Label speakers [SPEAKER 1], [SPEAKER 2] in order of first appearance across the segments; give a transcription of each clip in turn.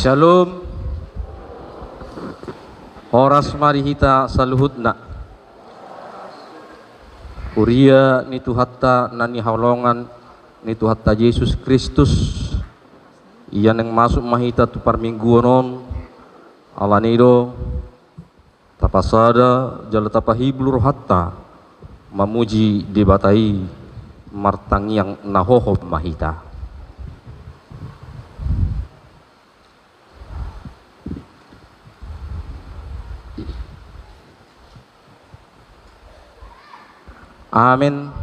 [SPEAKER 1] Shalom. Horas marihita saluhutna. Uria nitu hatta nani haulongan nitu hatta Yesus Kristus. Ia neng masuk mahita tu parmingguonon alanido tapasada jala tapahiblur hatta mamuji debatai martangiang nahoho mahita. Amin.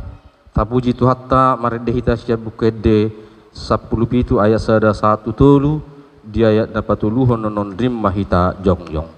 [SPEAKER 1] Tapuji tu hatta maredehita siap bukede 10 ayat sada 1 tolu di ayat dapat tuluhon non rim mahita jongyong.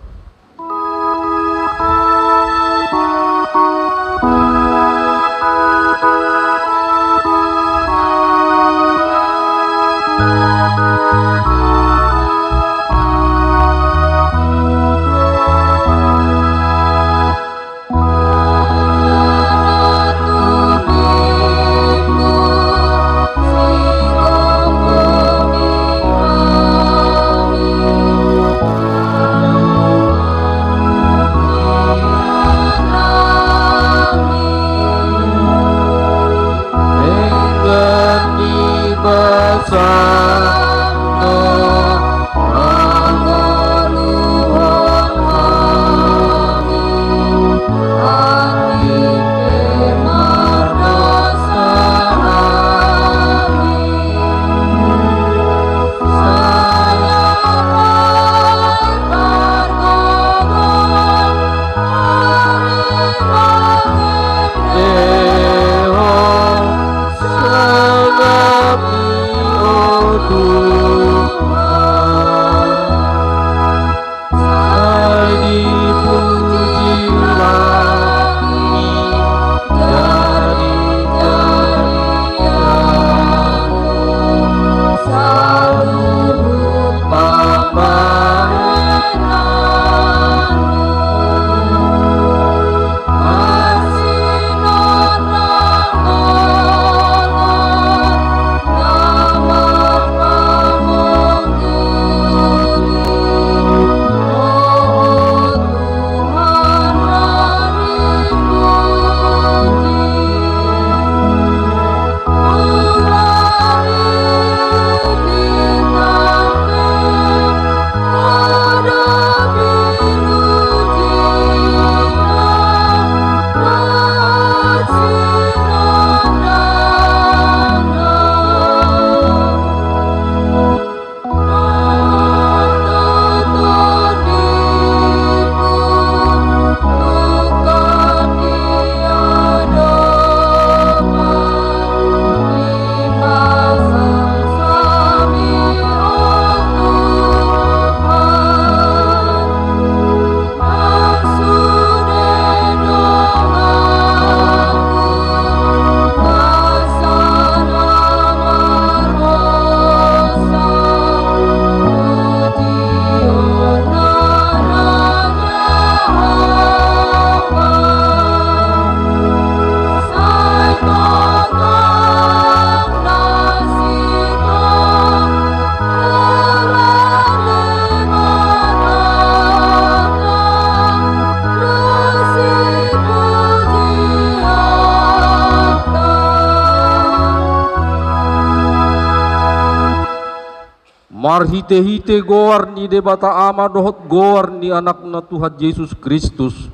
[SPEAKER 1] marhite-hite goar ni debata ama dohot goar ni anak na Tuhan Yesus Kristus,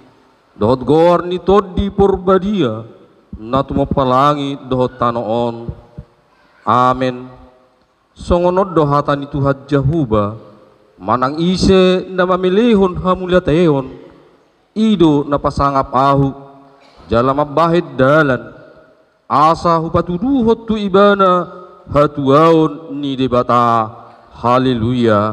[SPEAKER 1] dohot goar ni todi porbadia na tumapalangi dohot tanoon. Amen. Songonod dohatan ni Tuhan Jahuba, manang ise na mamilihon hamulyateon, ido na pasangap ahu, jala mabahid dalan, asa hupatuduhot tu ibana hatuaon ni debata. Haleluya.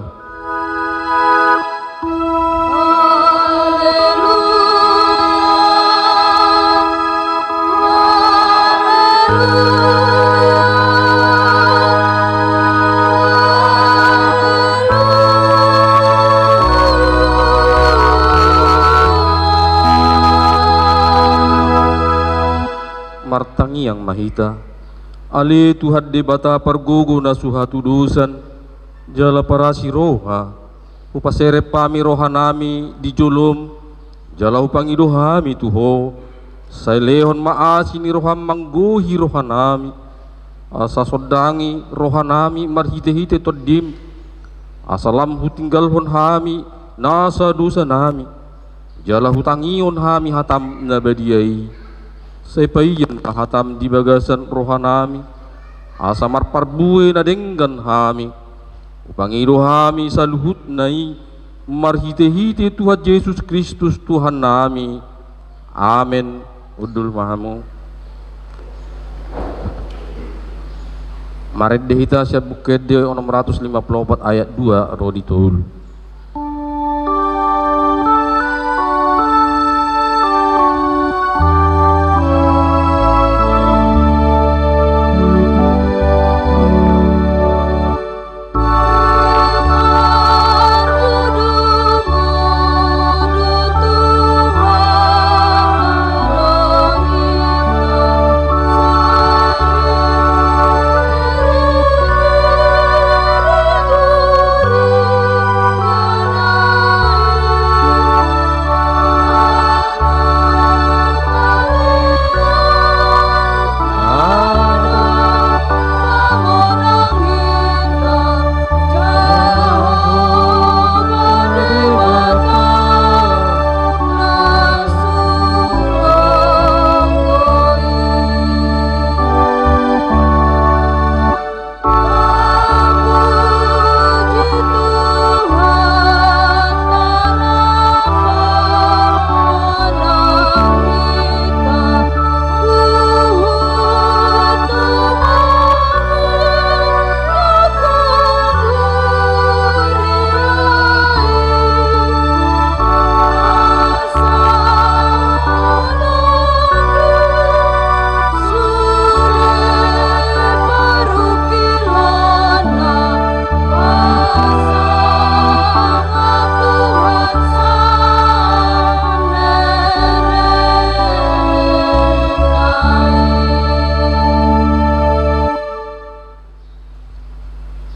[SPEAKER 1] Martangi yang mahita, ali Tuhan debata pargogo na suhatudusan, jala parasi roha, upasere pami roha nami di jolom, jala upangido hami tuho, sailehon maasi ni roha mangguhi roha nami, asa sodangi roha nami marhite-hite todim, asalam hutinggalhon hami nasa dosa nami, jala hutangion hami hatam nabadiai, sepayan hatam di bagasan roha nami, asa marparbue na denggan hami, upangido hami sa luhut nai marhite-hite Tuhan Yesus Kristus Tuhan nami. Amen. Udul mahamu. Maredde hita siya bukede 654 ayat 2 roditul.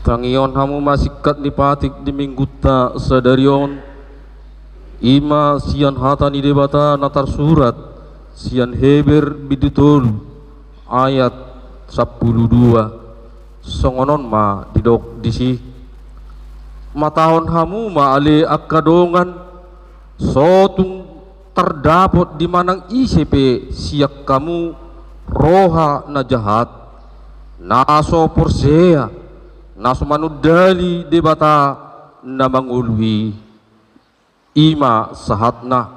[SPEAKER 1] Tangion hamu masikat ni patik di mingguta sadarion ima sian hata ni debata natar surat sian Heber bidutol ayat 12 songonon ma didok disi matahon hamu ma ale akadongan sotung terdapat di manang ICP siak kamu roha na jahat naso porsea naso manudali debata na mangulwi ima sahatna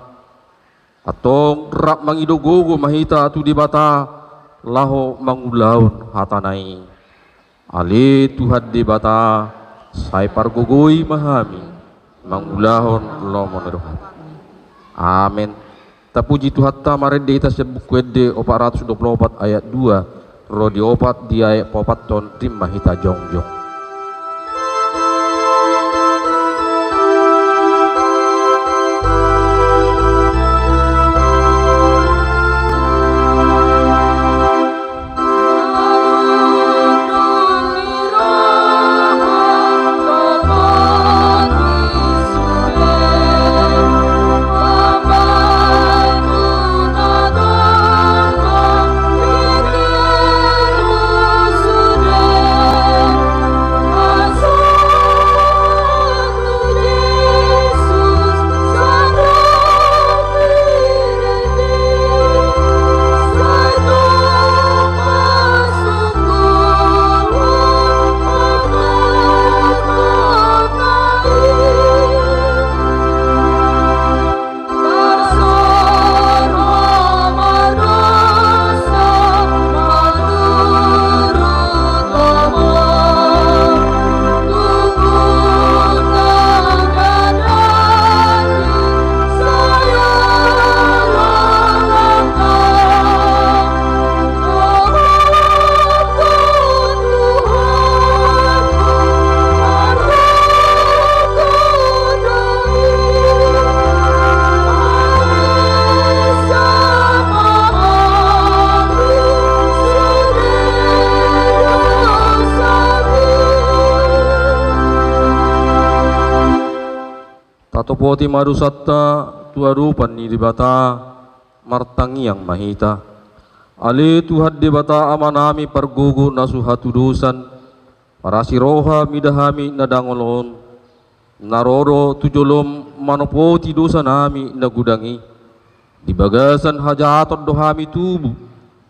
[SPEAKER 1] atong rap mangidogogo mahita atu debata laho mangulaon hatanai ali Tuhan debata sai pargogoi mahami mangulahon lomon rohat. Amin. Tapuji Tuhan ta marende ita sa bukwede 424 ayat 2 rodi opat di ayat 4 ton tim mahita jongjong. poti marusatta tuarupan ni dibata martangi yang mahita. Ali Tuhan dibata amanami pergugu nasuhatu dosan parasiroha midahami nadangolon naroro tujolom manopoti dosa nami nagudangi di bagasan hajaton dohami tubuh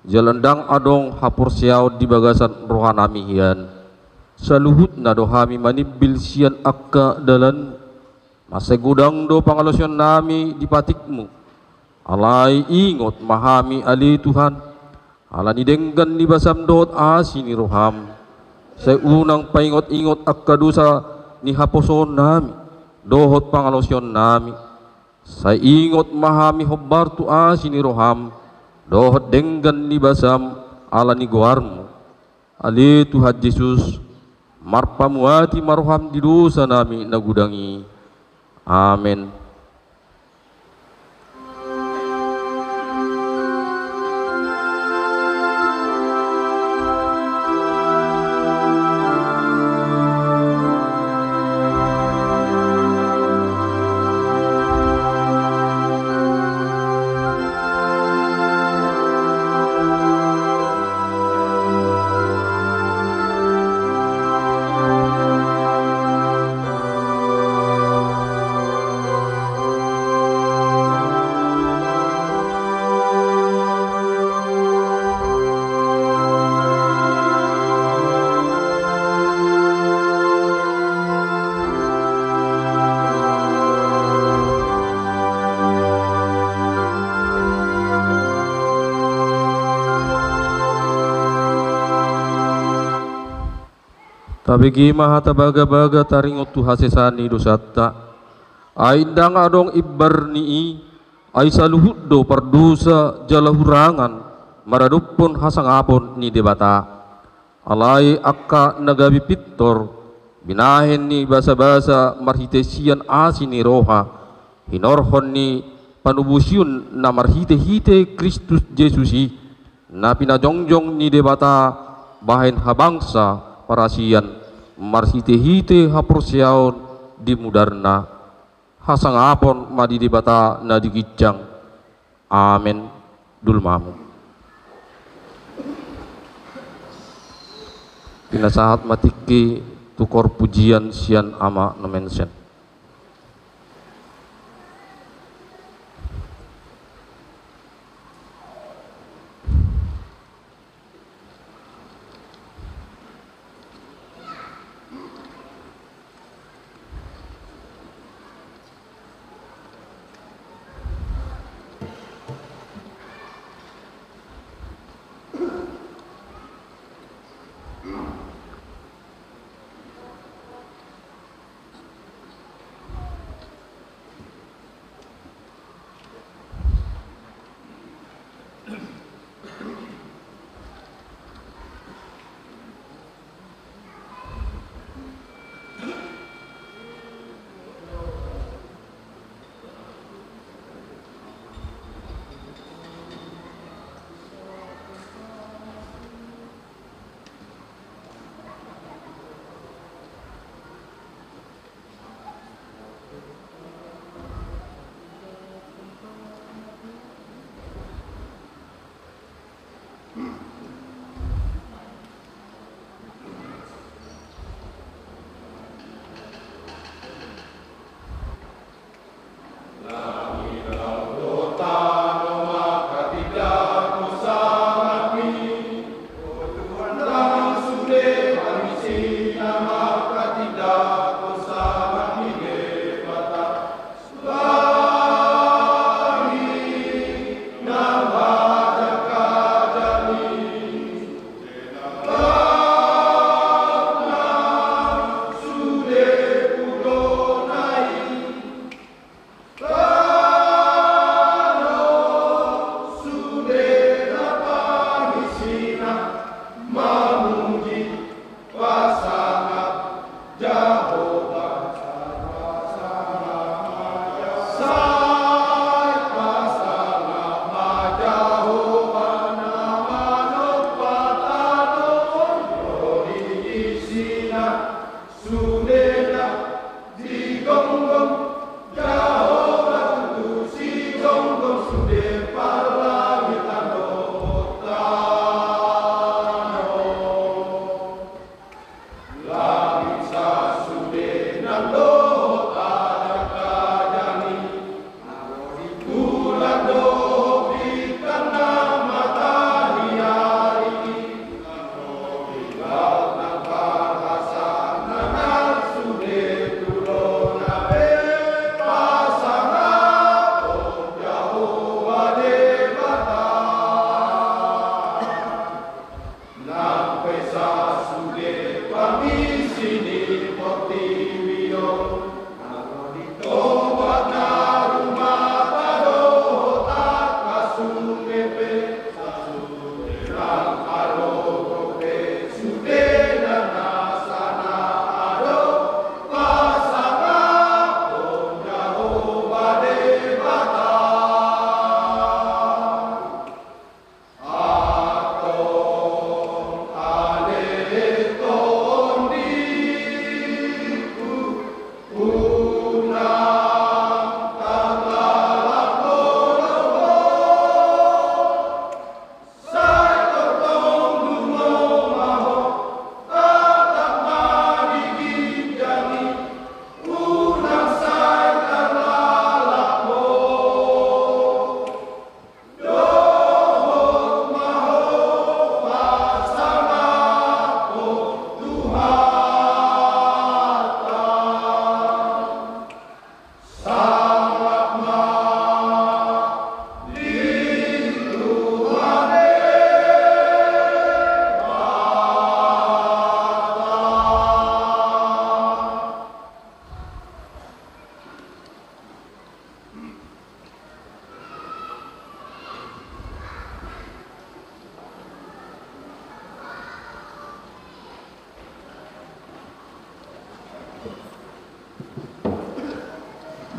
[SPEAKER 1] jalandang adong hapur siaw di bagasan rohanami hian saluhut na dohami manibil sian akka dalan masa gudang do pangalosyon nami di patikmu alai ingot mahami ali Tuhan ala ni denggan ni basam dot asini roham saya unang paingot-ingot akka dosa ni haposon nami dohot pangalosyon nami saya ingot mahami hobbar tu asini roham dohot denggan ni basam ala ni goarmu ali Tuhan Yesus marpamuati marham di dosa nami nagudangi amin. Tabigi mahata baga-baga taringot tu hasesani dosatta aindang adong ibarni ay saluhut do pardusa jalahurangan maradupon hasangapon ni debata alai akka nagabi pittor binahen ni basa-basa marhitesian asini roha hinorhon ni panubusyun na marhite-hite Kristus Yesusi na pinajongjong ni debata bahen habangsa parasian marhite-hite haprosyaon di mudarna hasangapon madidibata na digijang amen dulmamu pinasahat matiki tukor pujian sian ama nomensen.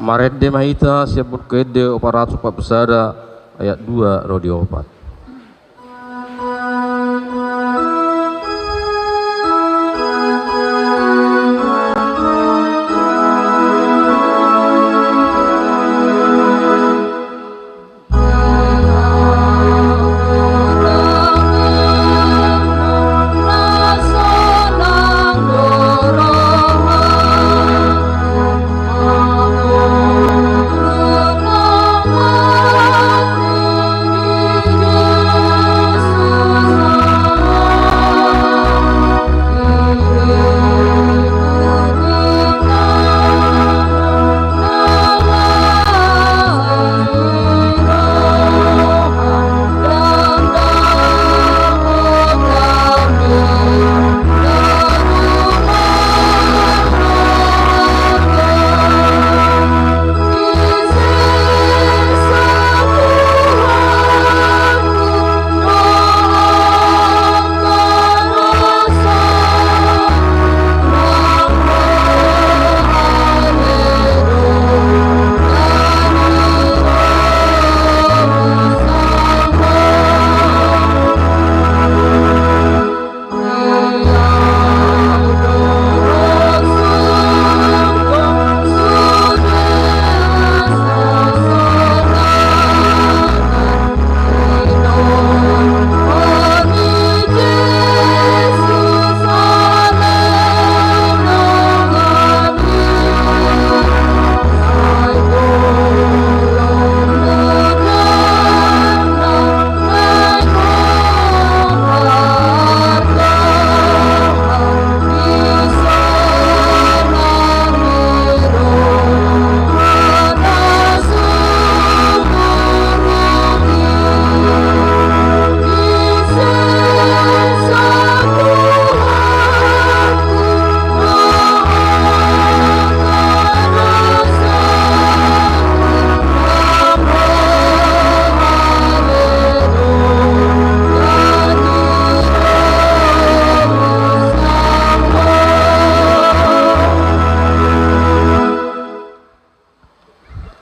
[SPEAKER 1] Maredde mahita siap berkede operatus pesada ayat 2 radio 4.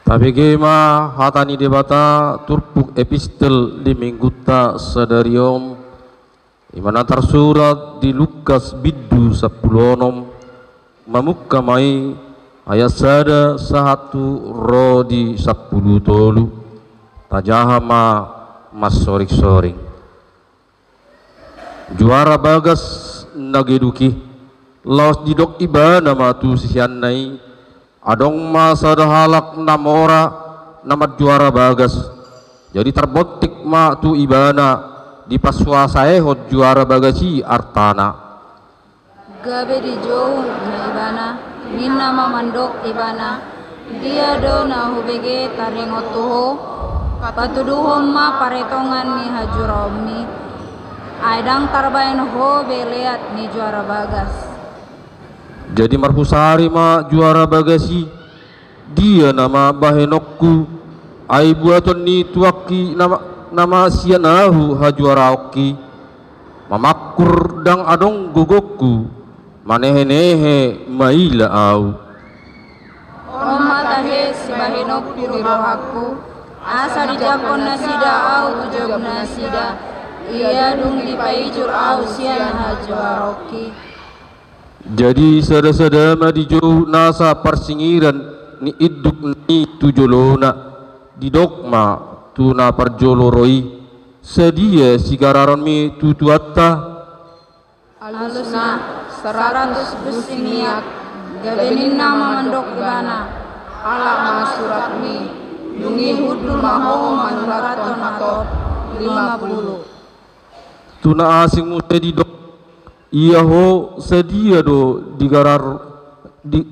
[SPEAKER 1] Tabegema hatani debata turpuk epistel di minggutta sadariom imana tersurat di Lukas biddu 10 mamukkamai ayat sada 1 rodi 10 tolu tajahama mas sorik-soring juara bagas nageduki laos didok ibana matu sisiannai adong masa dahalak namora namat juara bagas jadi terbotik ma tu ibana di paswasa ehot juara bagasi artana
[SPEAKER 2] gabe di jauh na ibana minna mamandok ibana dia do na hubege taringotuho patuduhom ma paretongan ni hajuromi aidang tarbain ho beleat ni juara bagas.
[SPEAKER 1] Jadi marhusari ma juara bagasi dia nama bahenokku ai buaton ni tuaki nama sianahu ha juara oki mamakur dang adong gogokku manehe-nehe maila au
[SPEAKER 2] matahe si bahenokku rohaku asa dijapon nasida au tujob nasida iya dung dipaijur au sian ha juara oki.
[SPEAKER 1] Jadi sada-sada di jauh nasa persingiran ni iduk ni tujolona di dogma tu na perjoloroi sedia sigararon mi tutuatta
[SPEAKER 2] alusna 100 businiak gabenin nama mandok ibana ala ma surat mi dungi hudul maho manuraton atop 50
[SPEAKER 1] tuna asing muste di dok iya ho sedia do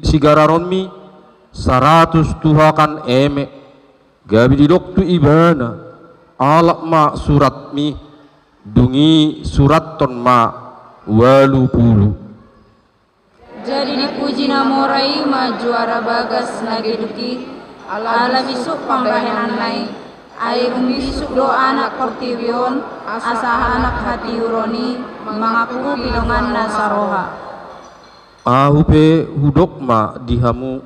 [SPEAKER 1] sigararon mi 100 tuhakan eme gabi di doktu ibana alak ma surat mi dungi surat ton ma 80
[SPEAKER 2] jadi dipuji namorai ma juara bagas nageduki ala bisuk pambahenan nai air bisuk do anak kortiwion asa anak hati uroni mengaku pilongan nasaroha
[SPEAKER 1] ahupe hudok ma dihamu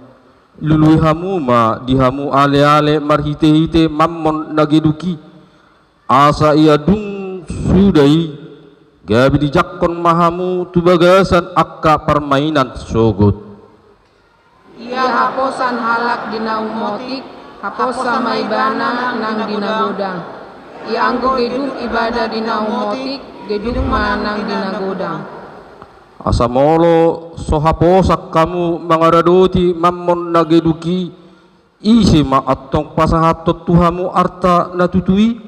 [SPEAKER 1] lului hamu ma dihamu ale-ale marhite-hite mammon nageduki asa ia dung sudai gabi dijakkon mahamu tubagasan akka permainan sogot.
[SPEAKER 3] Ia haposan halak dina umotik, haposa maibana nang dina godang. Ia anggo gedung ibadah dina umotik, gedung manang dina godang.
[SPEAKER 1] Asamolo sohaposak kamu mangaradoti mammon nageduki isi ma attong pasahatot tuhamu arta natutui.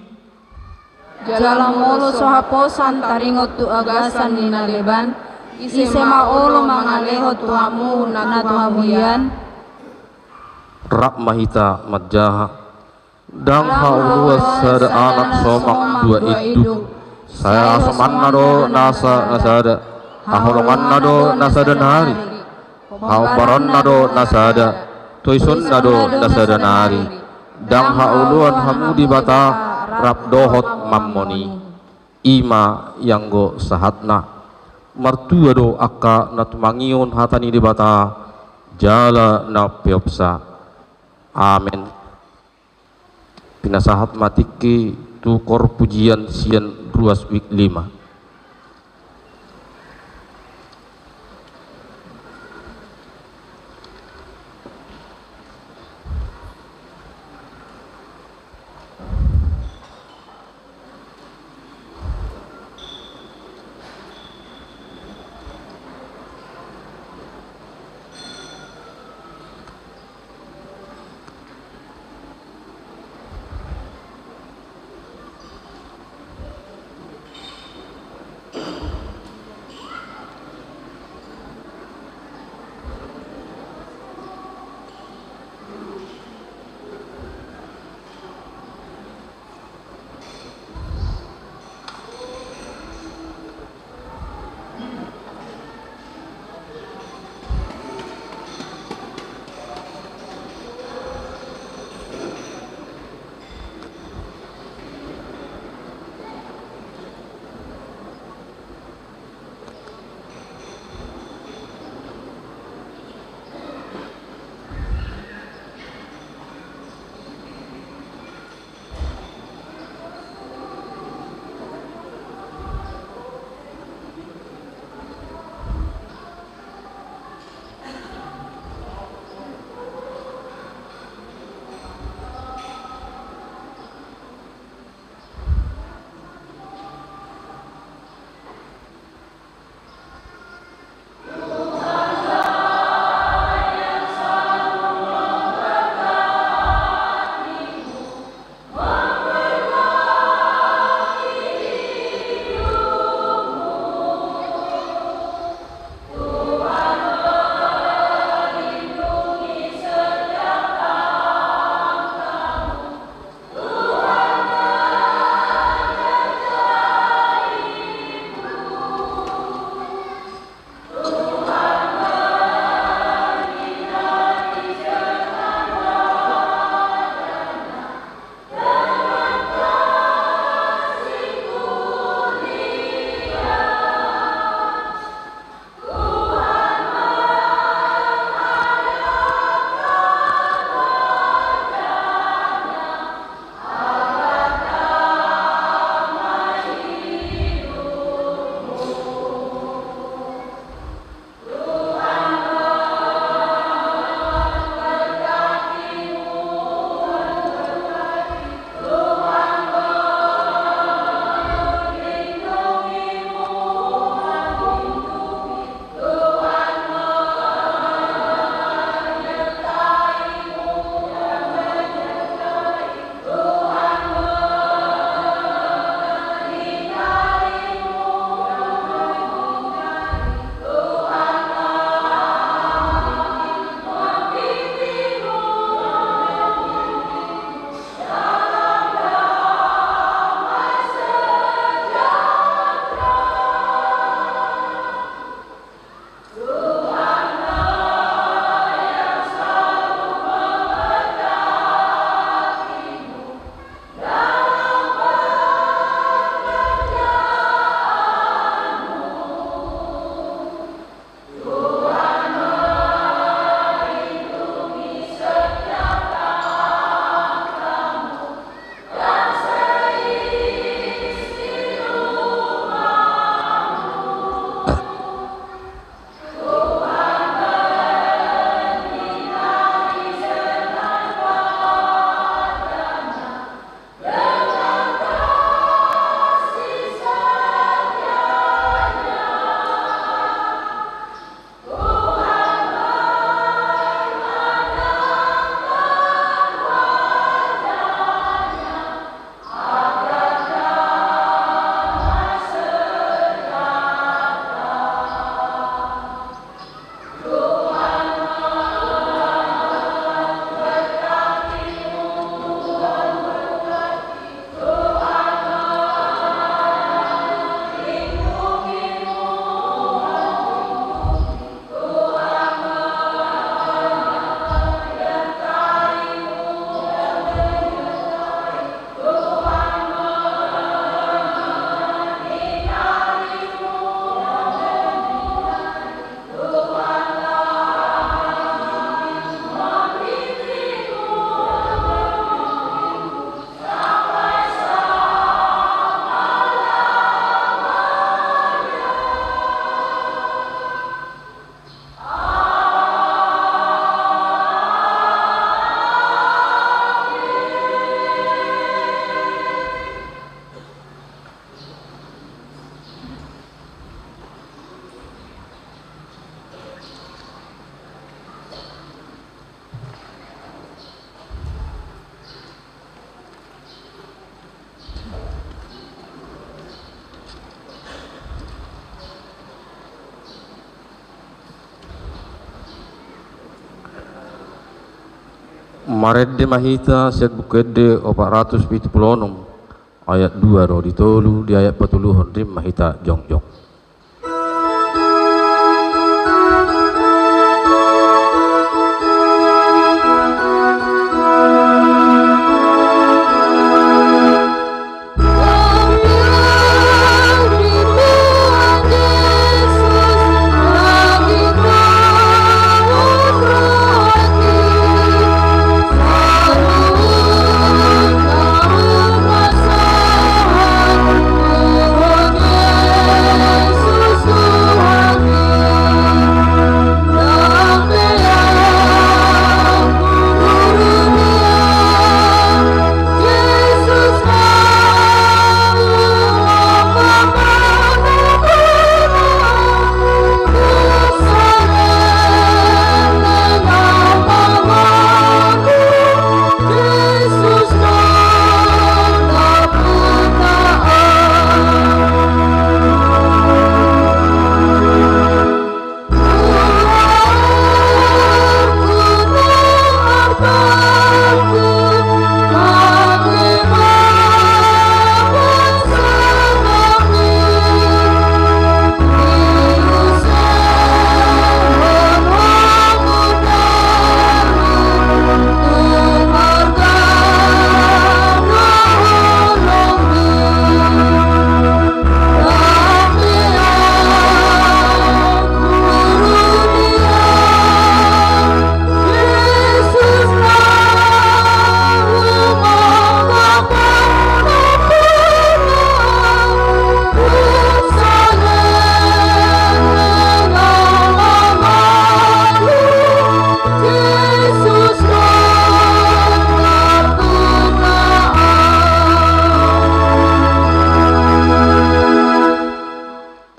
[SPEAKER 2] Jalamolo sohaposan taringot tu agasan nina leban, ise maolo mangaleho tuhamu na tuhamuyan.
[SPEAKER 1] Rak mahita majaha dang hauluas sada anak somak dua itu saya asaman nado nasa nasada aholongan nado nasada nari hauparon nado nasada toison nado nasada nari dang hauluan hamu di bata rap dohot mammoni ima yanggo sahatna martua do akka natumangion hatani di bata jala na piopsa. Amin. Pinasahat matiki tu kor pujian sian ruas wik 5. Maredde mahita siat bukedde 476 ayat 2 ro ditolu di ayat 40 rim mahita jongjong.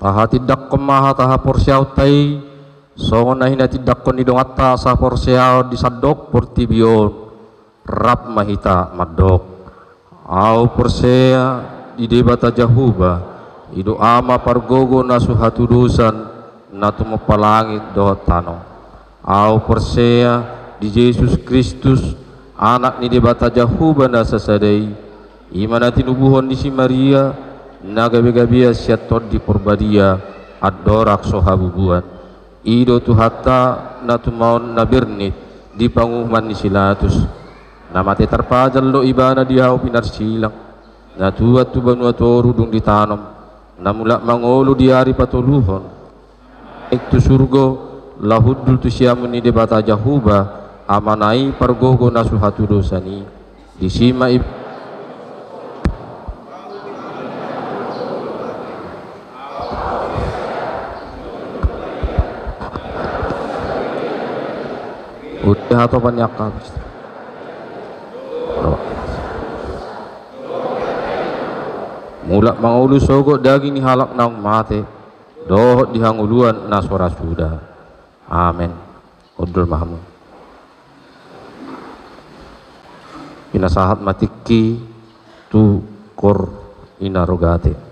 [SPEAKER 1] Taha tidak kemaha taha porsiau tai songon na hina tidak kon didong atta sa porsiau disadok portibion rap mahita madok au porsea di debata jahuba ido ama pargogo na suhatu dosan na tumapalangit dohotano au porsea di Yesus Kristus anak ni debata jahuba na sasadai imana tinubuhon di si Maria naga-gabia siatot di porbadia adorak sohabubuan ido tu hatta na tumaon na birnit di panguman ni silatus namate tarpajal lo ibana dihaw pinarsilang na tuat tu banua toru dung ditanom na mula mangolo diari patuluhon iktu surgo lahudul tu siamun ni debata jahuba amanai pargogo na suhatu dosani disima udah atau banyak habis mulak mangulu sogo daging halak nang mate dohot dihanguluan nasora sudah amin udul mahmud pinasahat matiki tu kor inarogate.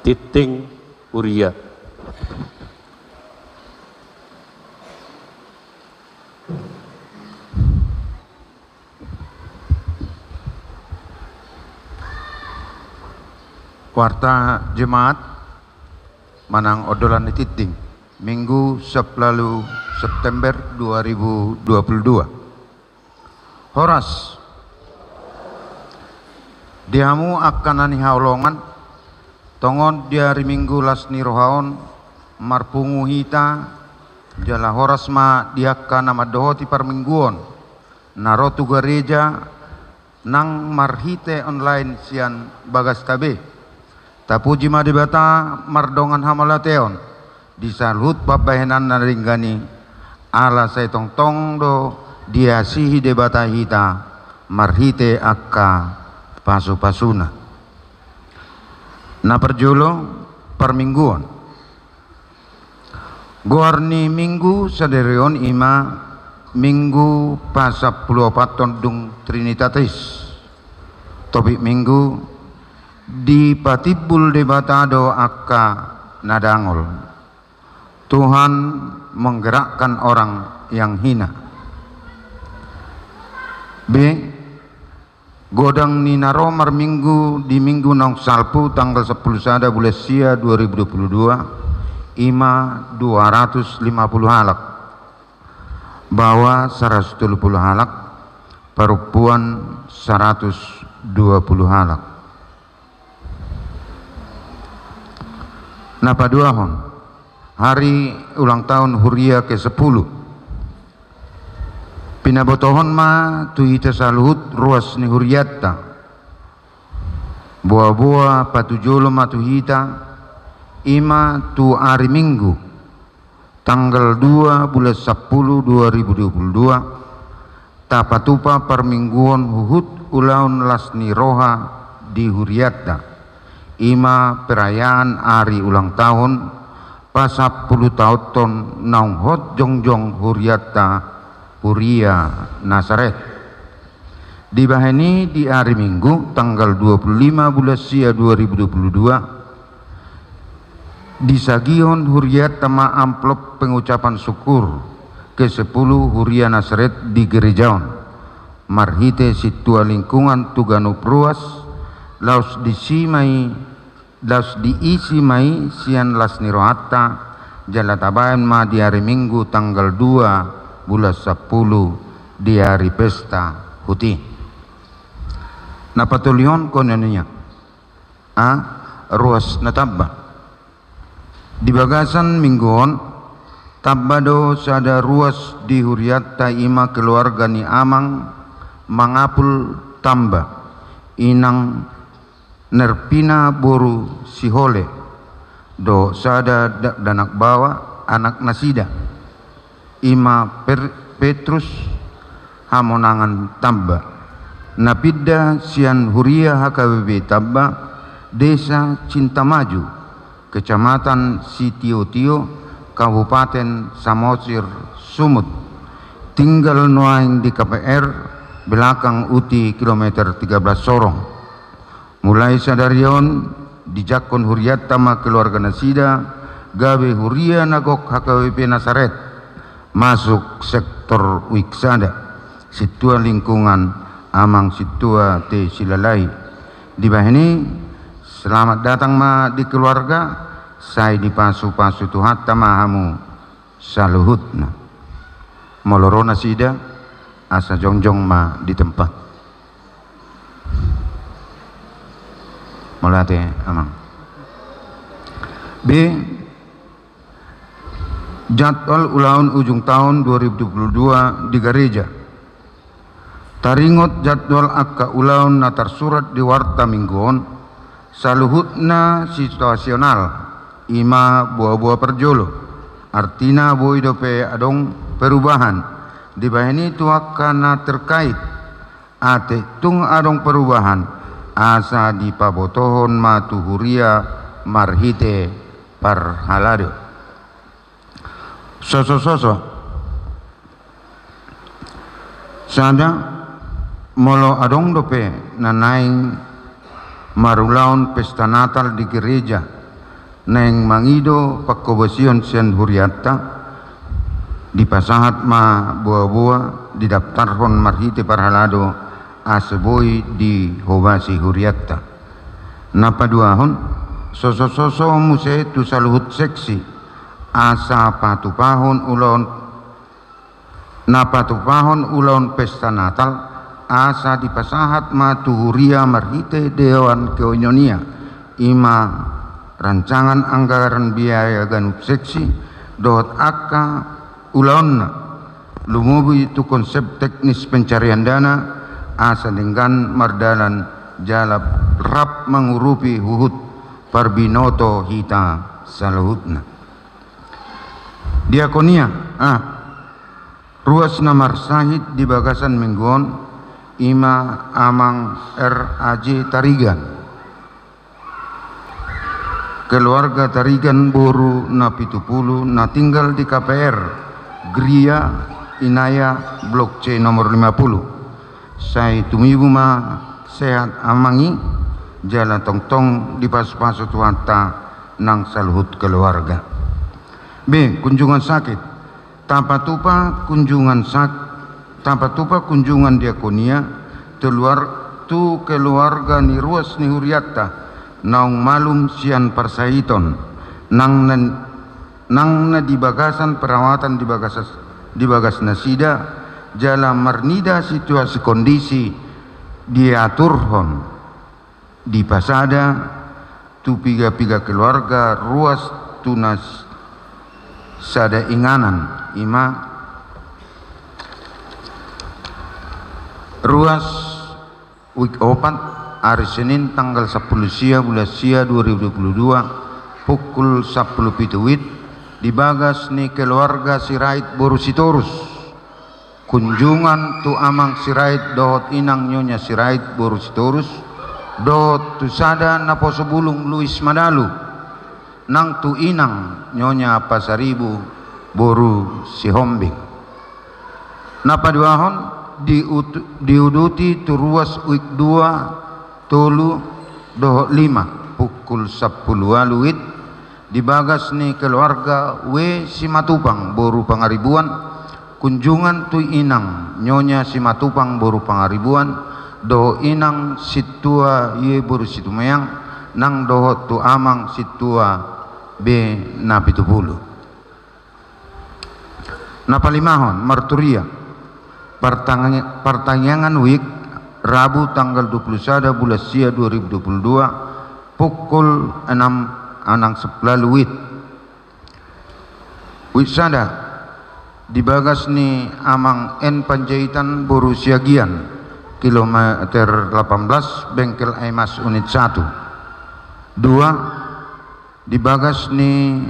[SPEAKER 1] Titing Uria.
[SPEAKER 4] Warta jemaat manang odolan titing Minggu 10 September 2022. Horas diamu akan ani haulongan tongon diari Minggu lasni rohaon marpungu hita jala horas ma diakka nama dohoti parmingguon narotu gereja nang marhite online sian bagas tabe tapuji madibata mardongan hamalateon disalut babahenan naringgani ala say tong do diasihi debata hita marhite akka pasu-pasuna na perjolo permingguan gorni minggu saderion ima minggu pasap puluh paton dung trinitatis topik minggu di patibul debatado akka nadangol. Tuhan menggerakkan orang yang hina. B. Godang ninaro minggu di minggu nong salpu tanggal 10 sada bulan sia 2022 ima 250 halak bawa 170 halak perempuan 120 halak. Napa duahon hari ulang tahun Huria ke-10 pinabotohon ma tuhita saluhut ruas ni Huriatta buah-buah patujolo matuhita ima tu hari Minggu tanggal 2 bulan 10 2022 tapatupa permingguan huhut ulaun lasni roha di Huriatta ima perayaan hari ulang tahun pasap 10 tahun naung hot jongjong Huriatta Puria Nasaret dibahani di hari Minggu tanggal 25 bulan sia 2022 disagion Huriatta ma amplop pengucapan syukur ke-10 Huria Nasaret di gerejaon marhite situa lingkungan Tuganu Pruas laus diisi mai sian lasni rohatta jala tabayan ma di hari Minggu tanggal 2 bulan 10 di hari pesta huti napatulion kononnya ruas natabba di bagasan mingguon tabbado sada ruas di Huriatta ima keluarga ni amang mangapul tamba inang nerpina boru sihole do sada danak bawa anak nasida ima Petrus hamonangan tamba napidda sian Huria HKBP Tabba desa Cintamaju kecamatan Sitio-tio Kabupaten Samosir Sumut tinggal nuaing di KPR belakang UTI kilometer 13 Sorong mulai sadarion dijakon Huriatta ma keluarga nasida gawe Huria nagok HKBP Nasaret masuk sektor Wiksada situa lingkungan amang situa te silalai di bahini selamat datang ma di keluarga saya dipasu-pasu tuhatta mahamu saluhutna moloro nasida asa jongjong ma di tempat molate amang. B. Jadwal ulang ujung tahun 2022 di gereja taringot jadwal akka ulang natar surat di warta mingguon saluhutna situasional ima buah-buah perjolo artina boidope adong perubahan dibahini tu akana terkait ate tung adong perubahan asa di pabotohon matu Huria marhite parhalado soso sada molo adong dope nanaing marulaun pesta Natal di gereja neng mangido pakkobasion sian huriatta di pasahat ma buah-buah didaftarhon marhite parhalado aseboi di hobasi huriatta napaduahon soso-soso muse tu saluhut seksi asa patupahon ulon pesta Natal asa di pasahat ma tuhuria marhite dewan keonyonia ima rancangan anggaran biaya ganup seksi dohot akka ulonna lumubi itu konsep teknis pencarian dana asa dengan mardalan jalap rap mengurupi huhut parbinoto hita saluhutna diakonia ruas namar sahid di bagasan mingguon ima amang R.A.J. Tarigan keluarga Tarigan boru na 70 na tinggal di KPR Gria Inaya Blok C nomor 50 saya tumibu ma sehat amangi jala tongtong di pas-paso tuanta nang saluhut keluarga. B. Kunjungan sakit tapatupa kunjungan diakonia tu keluarga ni ruas ni huriatta naung malum sian parsaiton nang na di bagasan perawatan di bagas nasida jala marnida situasi kondisi diaturhon di pasada tu piga-piga keluarga ruas tunas sada inganan ima ruas week 4 hari Senin tanggal 10 sia bulan sia 2022 pukul 10 wit di bagas ni keluarga Sirait boru Sitorus kunjungan tu amang Sirait dohot inang nyonya Sirait boru Sitorus dohot tu sada naposo bulung Luis Madalu nang tu inang nyonya Pasaribu boru Sihombing napaduahon diuduti tu ruas week 2 tolu dohot 5 pukul 10 waluit di bagas ni keluarga W Simatupang boru Pangaribuan kunjungan tu inang nyonya Simatupang boru Pangaribuan do inang situa ye boru Situmayang nang dohot tu amang situa B na 70 napalimahon Marturia pertanyaan week Rabu tanggal 21 bulan sia 2022 pukul 6 anang 11 wit wisada di bagas ni amang N Panjaitan boru Siagian kilometer 18 bengkel Aimas unit 1 2 di bagas ni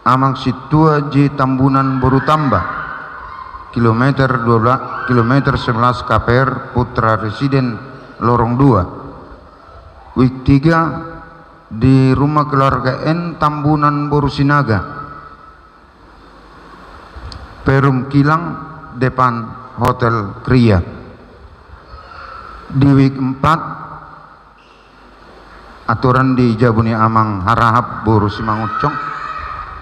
[SPEAKER 4] amang situa J Tambunan boru Tamba kilometer 11 KPR Putra Residen Lorong 2 week 3 di rumah keluarga N Tambunan boru Sinaga Perum Kilang depan Hotel Kria di week 4 aturan di Jabuni amang harahap boru Simangucong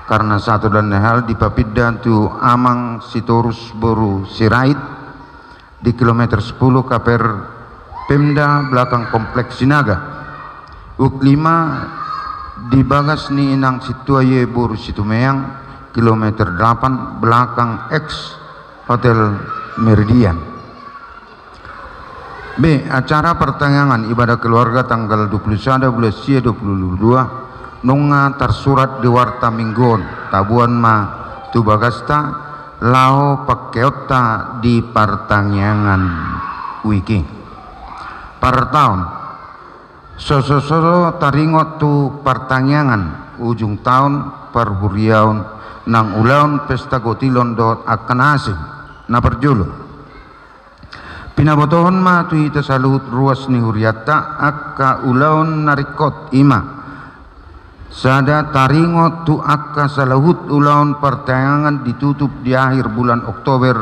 [SPEAKER 4] karena satu dan hal di papidda tu amang Sitorus boru Sirait di kilometer 10 KPR Pemda belakang kompleks Sinaga week 5 di bagas ni inang Situaye boru Situmayang kilometer 8 belakang X Hotel Meridian. B. Acara pertengahan ibadah keluarga tanggal 21 bulan sia 2022 nunga tersurat di warta mingguon tabuan ma tu bagasta lao pakeota di pertanyaan wiki per tahun sosoro taringot tu pertanyaan ujung tahun perhuriaun nang ulaun pesta gotilon dot akan asing na perjulu pinabotohon ma tu ita salut ruas ni huriata akka ulaun narikot ima sada taringot tu akka salahut ulaun pertengahan ditutup di akhir bulan Oktober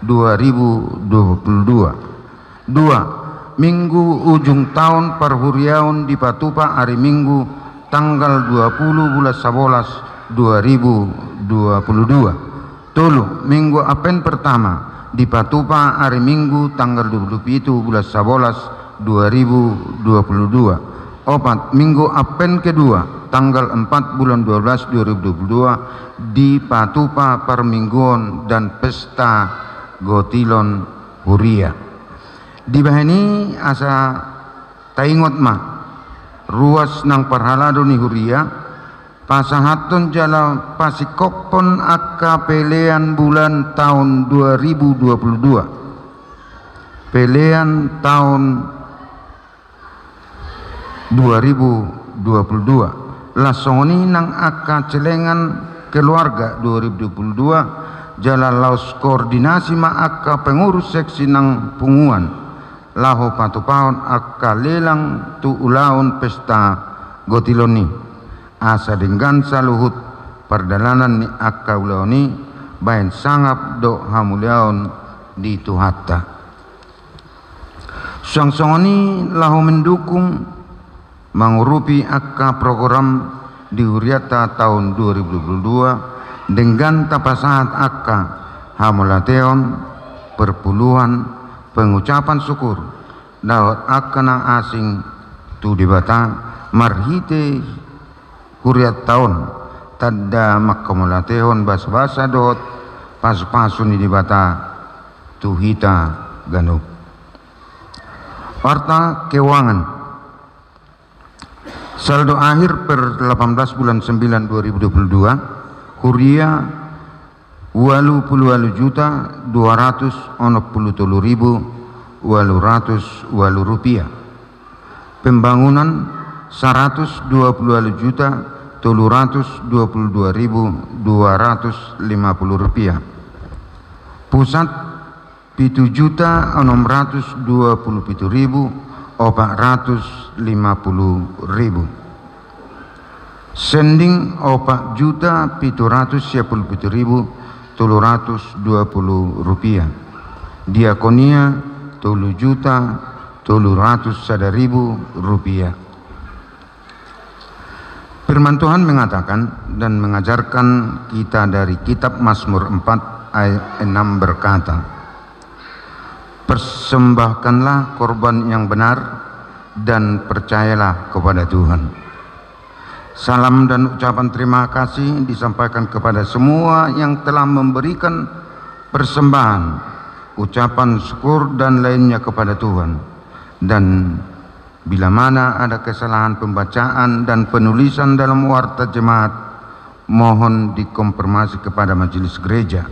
[SPEAKER 4] 2022 2. Minggu ujung tahun perhuriaun di Patupa hari Minggu tanggal 20 bulan 11 2022. Tolu minggu apen pertama di Patupa hari Minggu tanggal 27 bulan 11 2022. Opat minggu apen kedua tanggal 4 bulan 12 2022 di Patupa Permingguan dan Pesta Gotilon Huria. Di bahani asa taingot ma ruas nang parhalado ni Huria pasahaton jala pasikokpon akka pelean bulan tahun 2022. Pelean tahun 2022 lasoni nang akka celengan keluarga 2022 jala laos koordinasi ma akka pengurus seksi nang punguan laho patupaon akka lelang tu ulaun pesta gotiloni asa dengan saluhut perdalanan ni akka ulaoni bain sangap do hamuliaon di tuhatta sangsongoni laho mendukung mengurupi akka program di Huriata tahun 2022 dengan tapasahat akka hamulateon perpuluhan pengucapan syukur daud akana asing tu dibata marhite Huriat tahun tadda makamulateon basa-basa dot pas-pasun di dibata tu hita ganup. Harta keuangan saldo akhir per 18 bulan 9 2022 Huria 88.263.800 rupiah. Pembangunan 122.322.250 rupiah. Pusat 7.027.450. Sending 4.777.320 rupiah. Diakonia 7.300.000 rupiah. Firman Tuhan mengatakan dan mengajarkan kita dari kitab Mazmur 4 ayat 6 berkata, persembahkanlah korban yang benar dan percayalah kepada Tuhan. Salam dan ucapan terima kasih disampaikan kepada semua yang telah memberikan persembahan, ucapan syukur dan lainnya kepada Tuhan. Dan bila mana ada kesalahan pembacaan dan penulisan dalam warta jemaat, mohon dikonfirmasi kepada majelis gereja.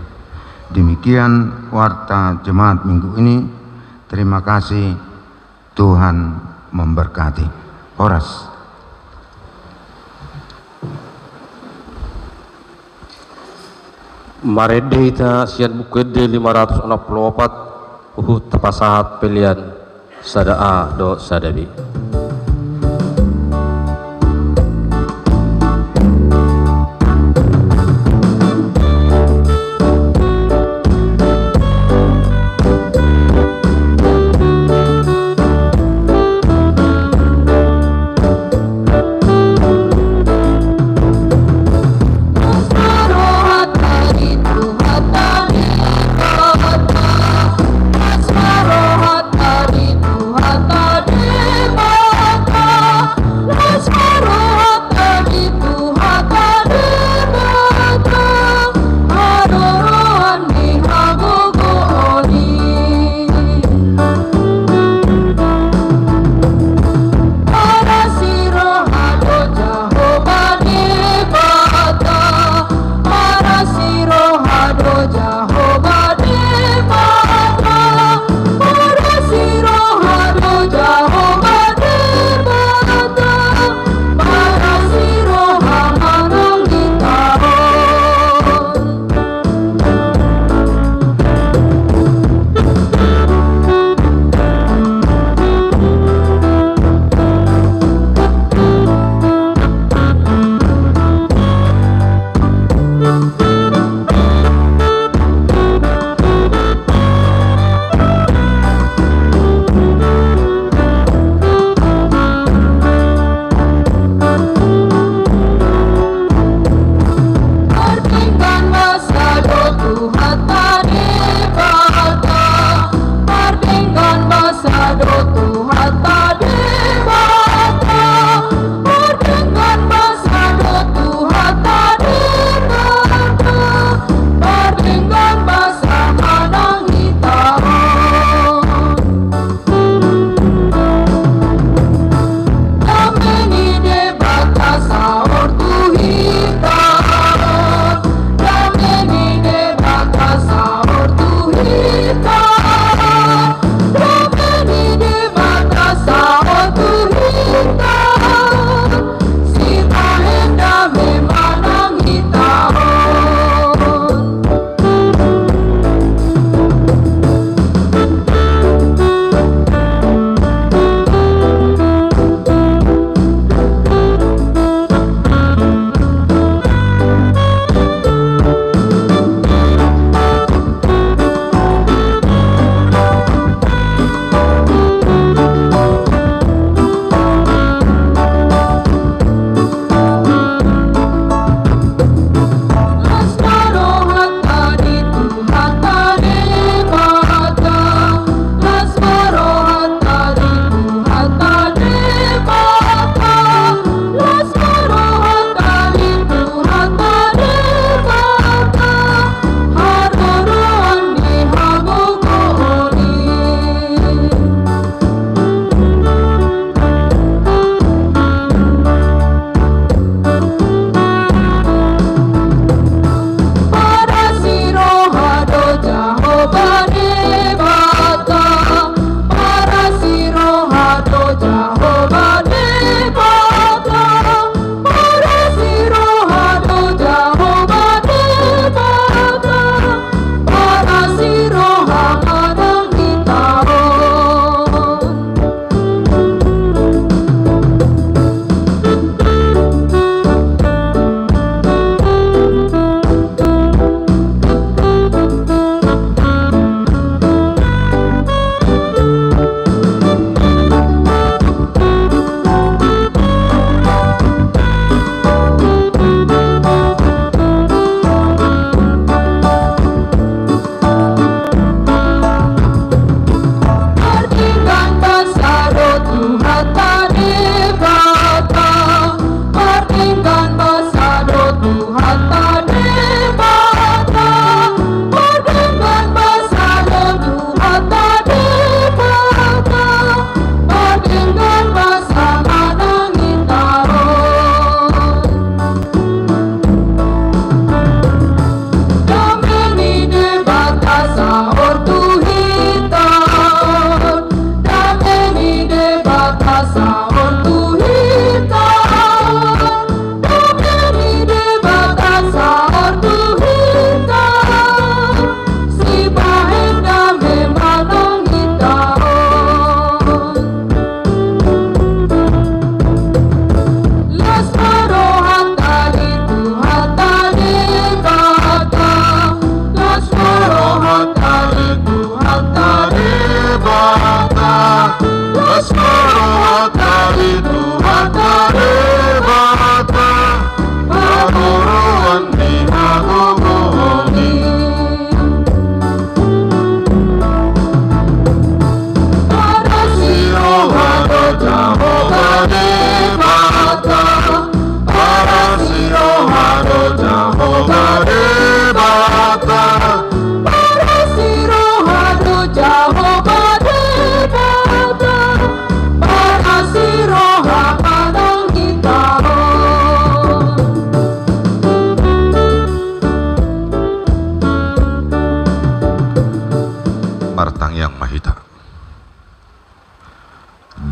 [SPEAKER 4] Demikian warta jemaat minggu ini. Terima kasih, Tuhan memberkati. Horas.
[SPEAKER 1] Maredehita siat bukede 564 uhut tapasahat pelian sadaa do sadabi.
[SPEAKER 2] Mas marohat dari Tuhan tadi.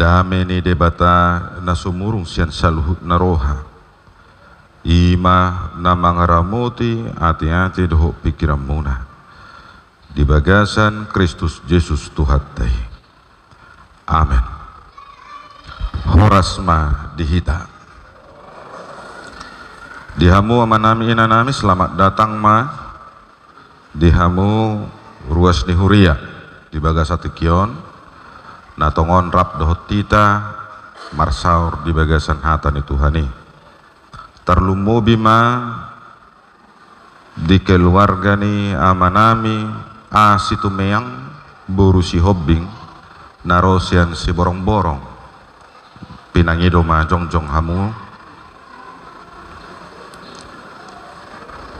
[SPEAKER 5] dame ni debata na sumurong siyan sa luhut na roha. Ima na mangaramuti ati-ati doho pikiran muna. Di bagasan Kristus Yesus Tuhan tay. Amen. Horas ma dihita. Dihamu amanami inanami selamat datang ma. Dihamu ruas ni huria di bagasati kion. Natongon rap dohot tita marsaur di bagasan hata ni Tuhani. Terlumu bima di keluarga ni amanami situ meyang buru si hobbing narosian si borong-borong pinangido ma jongjong hamu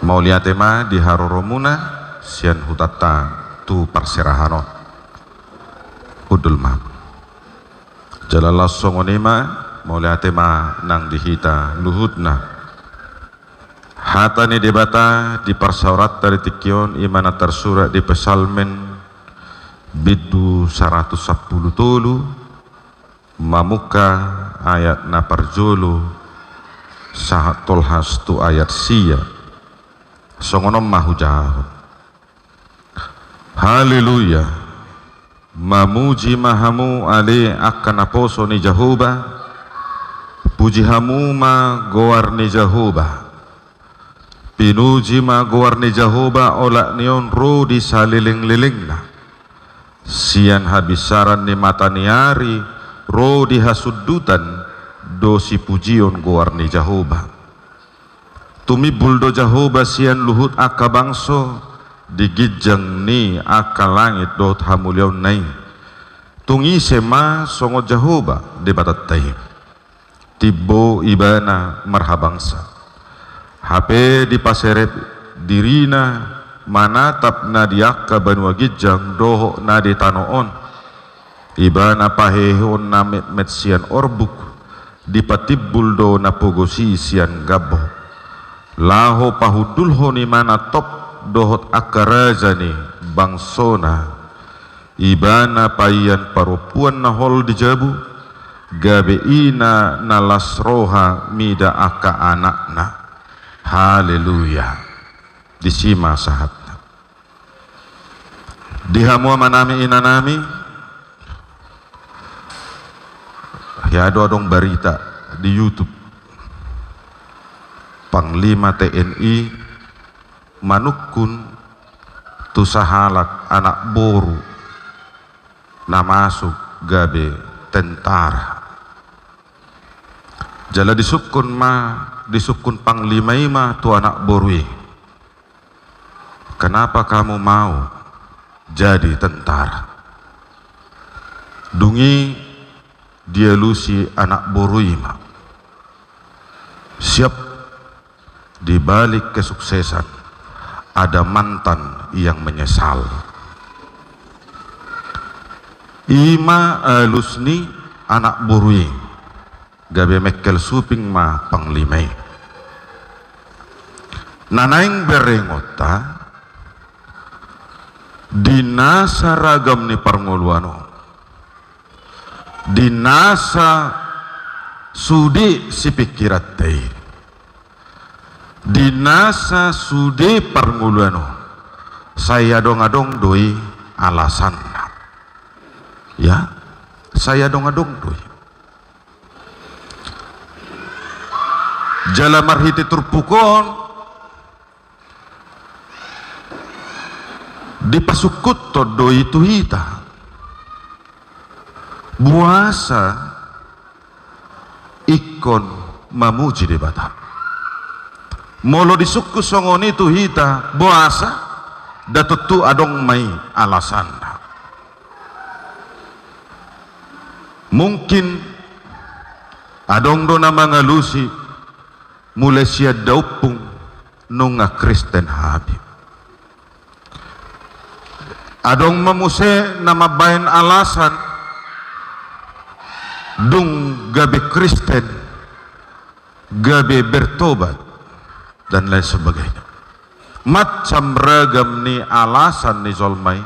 [SPEAKER 5] mau lihat ma di haroromuna sian hutata tu perserahano udul ma jalala songonima mau lihat ma nang dihita luhutna hata ni debata di persaurat dari tikion imana tersurat di pesalmen bidu 110 tolu mamuka ayat na parjolo sahat tolhas tu ayat sia songonom mahujahon. Haleluya, mamuji mahamu ale akan aposo ni Jehovah, puji hamu ma goar ni Jehovah, pinuji ma goar ni Jehovah olak nion ro di saliling-liling na, sian habisaran ni mata niari ro di hasudutan dosi pujion goar ni Jehovah. Tumi buldo Jehovah sian luhut aka bangso digijang ni aka langit dot hamulion nai tungi sema songo Jehovah de batat tay tibo ibana marhabangsa hape di paseret dirina manatap na diaka banwa gijang doho na di tanoon ibana pahehon na met sian orbuk di patibul do na pogosi sian gabo laho pahudulho ni mana top dohot akarazani bangsona ibana payan parupuan na hol di jabu gabe ina na lasroha mida aka anakna. Haleluya. Disima sahatna dihamu manami inanami ya dodong berita di YouTube Panglima TNI manukun tu sahalak anak boru na masuk gabe tentara jala disukun panglima ima tu anak borui kenapa kamu mau jadi tentara dungi dia lusi anak borui ima siap di balik kesuksesan ada mantan yang menyesal. Ima alusni anak burui gabe mekel suping ma panglimai nanaing berengota dinasa ragam ni parngoluano dinasa sudi si pikirat tei dinasa sude parnguluano saya dong-adong doi alasan ya saya dong-adong doi jala marhiti turpukon dipasukut to doi tuhita buasa ikon mamuji debata molo disuku songoni tu hita boasa datutu adong mai alasan mungkin adong do na mga lusi mulai siya daupung nunga Kristen habib adong mamuse na mabayan alasan dung gabi Kristen gabi bertobat dan lain sebagainya macam ragam ni alasan ni zolmai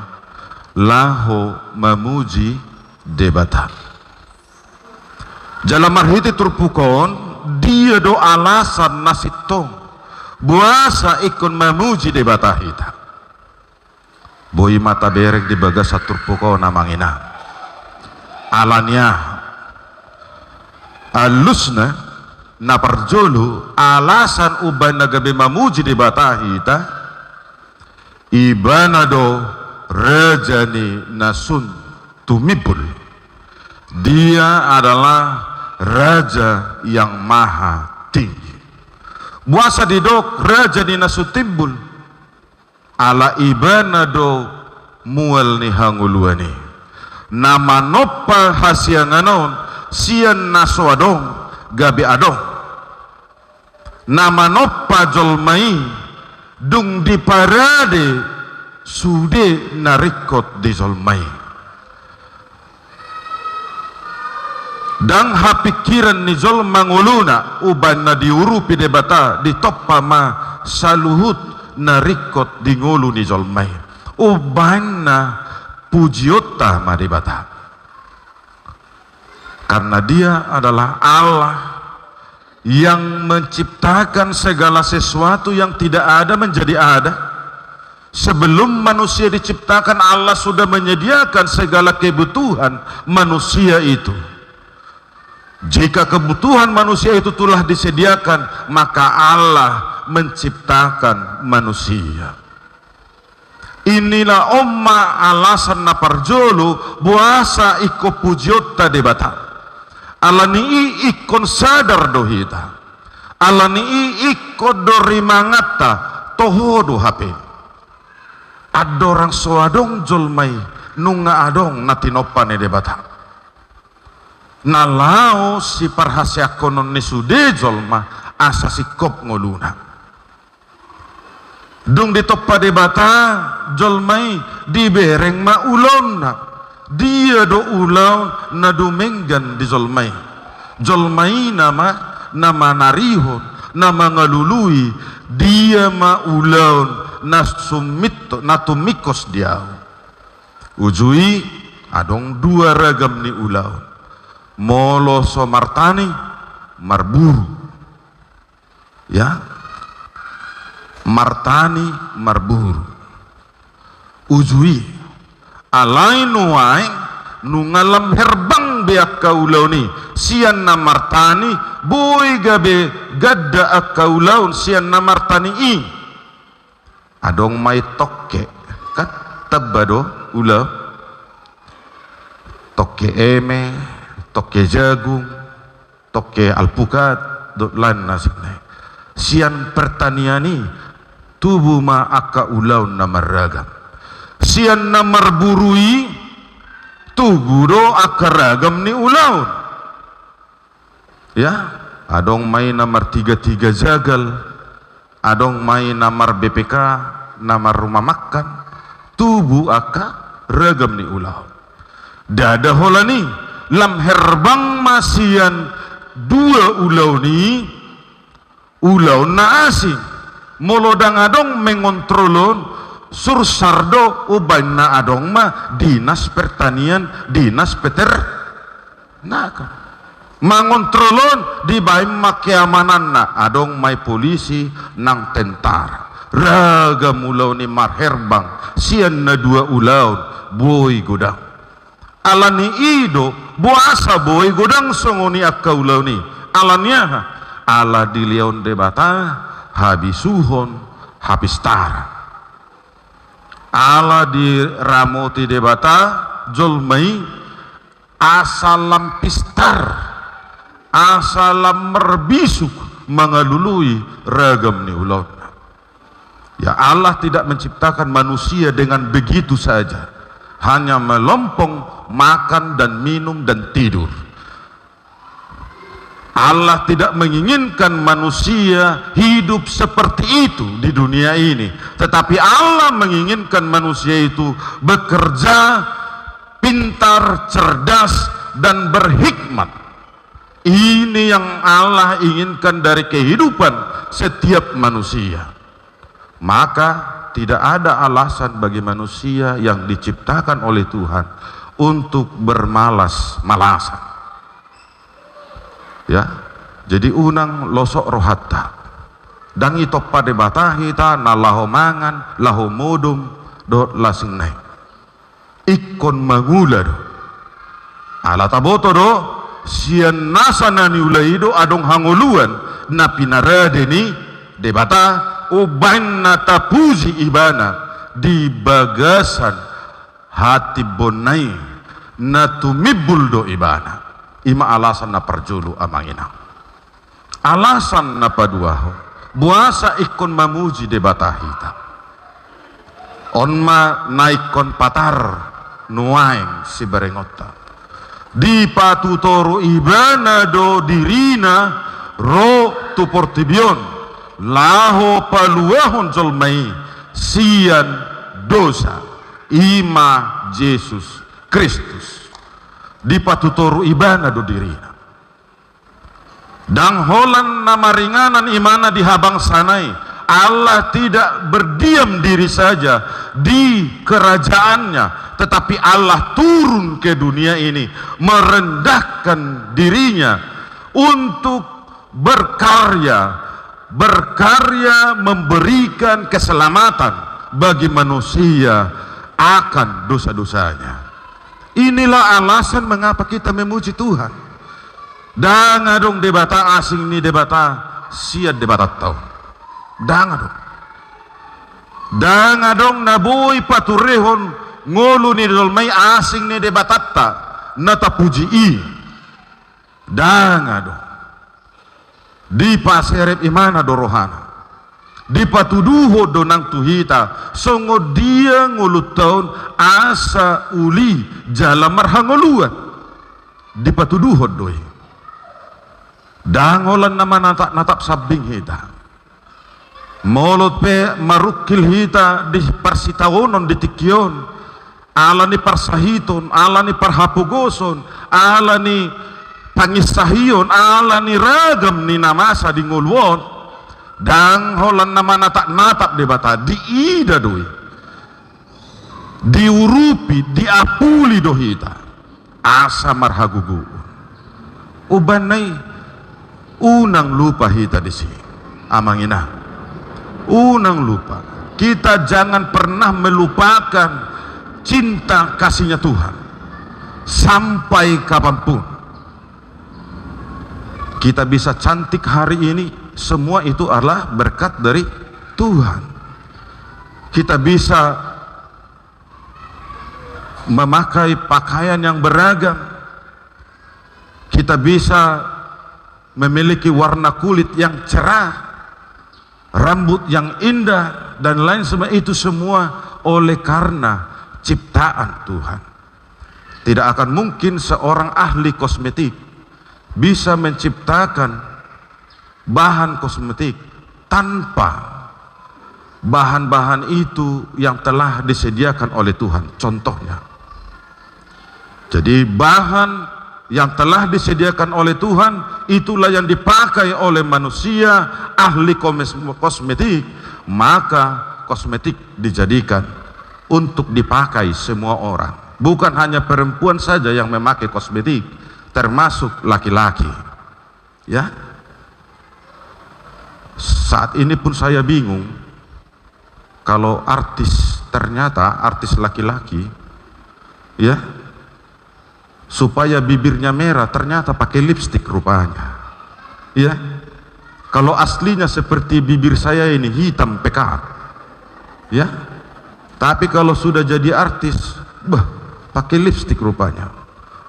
[SPEAKER 5] laho memuji debata Jalan marhiti turpukon dia do alasan nasitong buasa ikon mamuji de batahita boy mata berek di bagas turpukon namangina alanya alusna na parjolo alasan uban nagabe mamuji de batahita ibanado rajani nasun tumibul. Dia adalah raja yang maha tinggi. Buasa didok raja di nasutimbul ala ibanado mual ni hanguluani. Nama noppa hasianganon sian naswadong gabi adong. Nama noppa jolmai dung di parade sude narikot di jolmai. Dan hapikiran ni jol manguluna uban na diurupi debata di toppa ma saluhut na rikot di ngulu ni jol mai uban na pujiota ma debata karena dia adalah Allah yang menciptakan segala sesuatu yang tidak ada menjadi ada. Sebelum manusia diciptakan Allah sudah menyediakan segala kebutuhan manusia itu. Jika kebutuhan manusia itu telah disediakan, maka Allah menciptakan manusia. Inilah omma alasan na parjolo buasa iko pujiota debata. Alani ikon sadar dohita. Alani iko dorimangata tohodo hape. Adorang soadong jolmai nunga adong natinopane debata. Nalau si parhasya konon ni sude jolma asa si kop ngoluna dung di toppa debata jolmai di bereng ma ulon na dia do ulaun na dumenggan di jolmai nama narihon nama ngalului dia ma ulaun na sumito na tumikos dia ujui adong dua ragam ni ulaun molo so martani marburu ya martani marburu ujui alai nuai nungalam herbang beak kaulau ni sian na martani boy gabe gadda akaulaun sian na martani i adong mai tokke kat tabado ulau tokke eme toke jagung, toke alpukat, lan nasiknya. Sian pertaniani tubuh ma aka ulaun na maragam. Sian na marburui tubuh do aka ragam ni ulaun. Ya, adong may namar 3 jagal, adong may namar BPK, namar rumah makan, tubuh aka ragam ni ulaun. Dada holani lam herbang masian dua ulau ni ulau na asing molodang adong mengontrolon sursardo uban na adong ma dinas pertanian dinas naka mangontrolon di baim makiamanan na adong may polisi nang tentara ragam ulau ni marherbang sian na dua ulau boy godang alani ido buasa boy godang songoni akaulau ni alanya ala dilion debata habisuhon habistara ala di ramoti debata jolmai asalam pistar asalam merbisuk mengalului ragam ni ulau. Ya Allah tidak menciptakan manusia dengan begitu saja hanya melompong makan dan minum dan tidur. Allah tidak menginginkan manusia hidup seperti itu di dunia ini, tetapi Allah menginginkan manusia itu bekerja pintar, cerdas dan berhikmat. Ini yang Allah inginkan dari kehidupan setiap manusia. Maka tidak ada alasan bagi manusia yang diciptakan oleh Tuhan untuk bermalas-malasan. Ya, jadi unang losok rohatta dangi toppa de batahita na laho mangan laho modum do lasing naik ikon mangula do ala taboto do sian nasana ni ulaido adong hangoluan na pinarade ni debata uban na tapuji ibana di bagasan hati bonai na tumibul do ibana ima alasan na perjulu amangina alasan na paduaho buasa ikon mamuji debata hita onma naikon patar nuaing si berengota di patutoro ibana do dirina ro tu portibion laho paluahon jolmai sian dosa ima Yesus Kristus di patutoro ibana do dirina dang holan nama ringanan imana di habang sanai Allah tidak berdiam diri saja di kerajaannya, tetapi Allah turun ke dunia ini merendahkan dirinya untuk berkarya memberikan keselamatan bagi manusia akan dosa-dosanya. Inilah alasan mengapa kita memuji Tuhan. Dan adong debata asing ni debata siat debata tau. Dan adong naboy paturehon ngolu ni dolmay asing ni debatatta natapuji i. Dan adong di paserep imana dorohana di patuduho donang tuhita songo dia ngulut taun asa uli jala marhangoluan di patuduho doi dangolan nama natap sabing hita molot pe marukil hita di parsitawonon di tikyon ala ni parsahiton ala ni parhapugoson ala ni pangisahiyon ala ni ragam ni namasa di ngulwon dang holan nama natap debata di ida doi diurupi diapuli dohita asa marhagugu ubanay unang lupa hita di sini amangina unang lupa kita jangan pernah melupakan cinta kasihnya Tuhan sampai kapanpun kita bisa cantik hari ini semua itu adalah berkat dari Tuhan. Kita bisa memakai pakaian yang beragam, kita bisa memiliki warna kulit yang cerah, rambut yang indah dan lain sebagainya. Itu semua oleh karena ciptaan Tuhan. Tidak akan mungkin seorang ahli kosmetik bisa menciptakan bahan kosmetik tanpa bahan-bahan itu yang telah disediakan oleh Tuhan. Contohnya, jadi bahan yang telah disediakan oleh Tuhan itulah yang dipakai oleh manusia ahli kosmetik, maka kosmetik dijadikan untuk dipakai semua orang, bukan hanya perempuan saja yang memakai kosmetik, termasuk laki-laki. Ya, saat ini pun saya bingung kalau ternyata artis laki-laki, ya, supaya bibirnya merah ternyata pakai lipstik rupanya. Ya, kalau aslinya seperti bibir saya ini hitam pekat, ya, tapi kalau sudah jadi artis, pakai lipstik rupanya.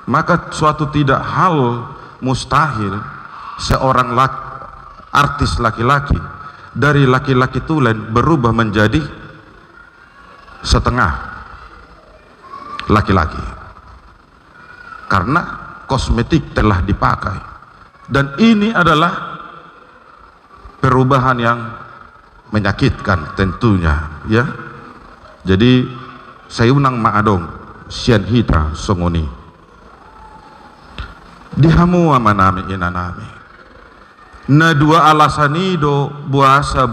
[SPEAKER 5] Maka suatu tidak hal mustahil seorang artis laki-laki dari laki-laki tulen berubah menjadi setengah laki-laki karena kosmetik telah dipakai, dan ini adalah perubahan yang menyakitkan tentunya, ya. Jadi saya unang maadong sian hita songoni dihamu amanami inanami na dua alasan itu buasa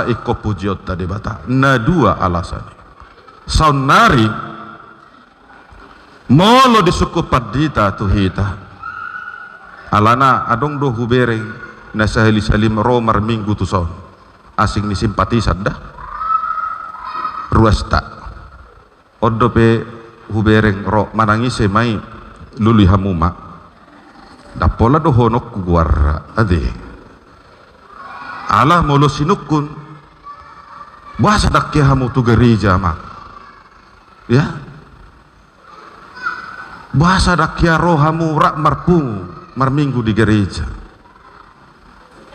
[SPEAKER 5] iko pujiot tadi bata na dua alasan saunari molo disuku padita tuhita alana adong do hubereng na sahili salim romar minggu tu son asing ni simpatisan dah ruas tak odo pe hubereng ro manangise mai luli hamuma dapola do honok ku guarra ade ala molo sinukun bahasa dakya hamu tu gereja mak ya bahasa dakya rohamu rak marpung marminggu di gereja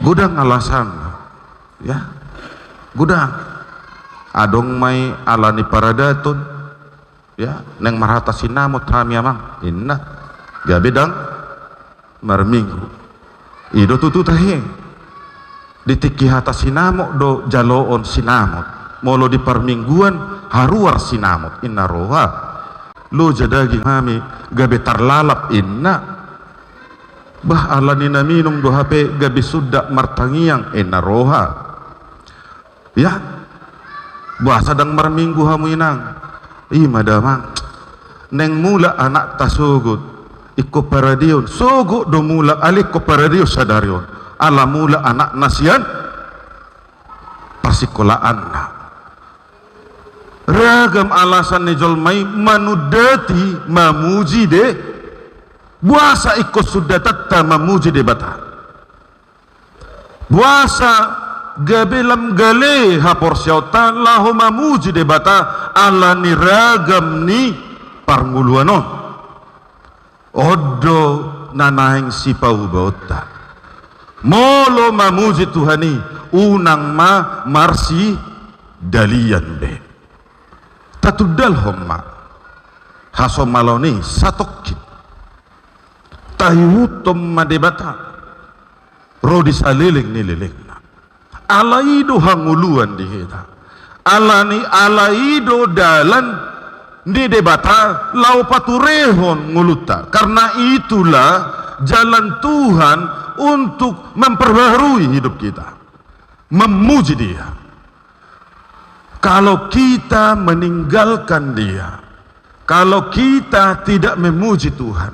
[SPEAKER 5] gudang alasan ya gudang adong mai alani paradaton ya neng marhata sinamot kami amang inna ya bedang marminggu ido tutu tahe ditiki hata sinamot do jaloon sinamot molo di parmingguan haruar sinamot inna roha lo jadagi kami gabe tarlalap inna bah alani naminong do hape gabe sudak martangiang inna roha ya bahasa dang marminggu hamu inang madamang neng mula anak tasugut iko paradion sugut do mula alik ko paradion sadarion ala mula anak nasian pasikolaan na ragam alasan ni jolmai manudati mamuji de buasa iko sudah tatta mamuji de bata buasa gabelam gale hapor syautan lahu mamuji de bata ala ni ragam ni parnguluanon odo nanaing sipau bauta molo mamuji Tuhani unang ma marsi dalian be tatudal homma haso maloni satokit tahiutom madebata rodi saliling nililing alaido hanguluan di kita alaido dalan di debata lau paturehon nguluta karena itulah jalan Tuhan untuk memperbaharui hidup kita memuji dia kalau kita meninggalkan dia kalau kita tidak memuji Tuhan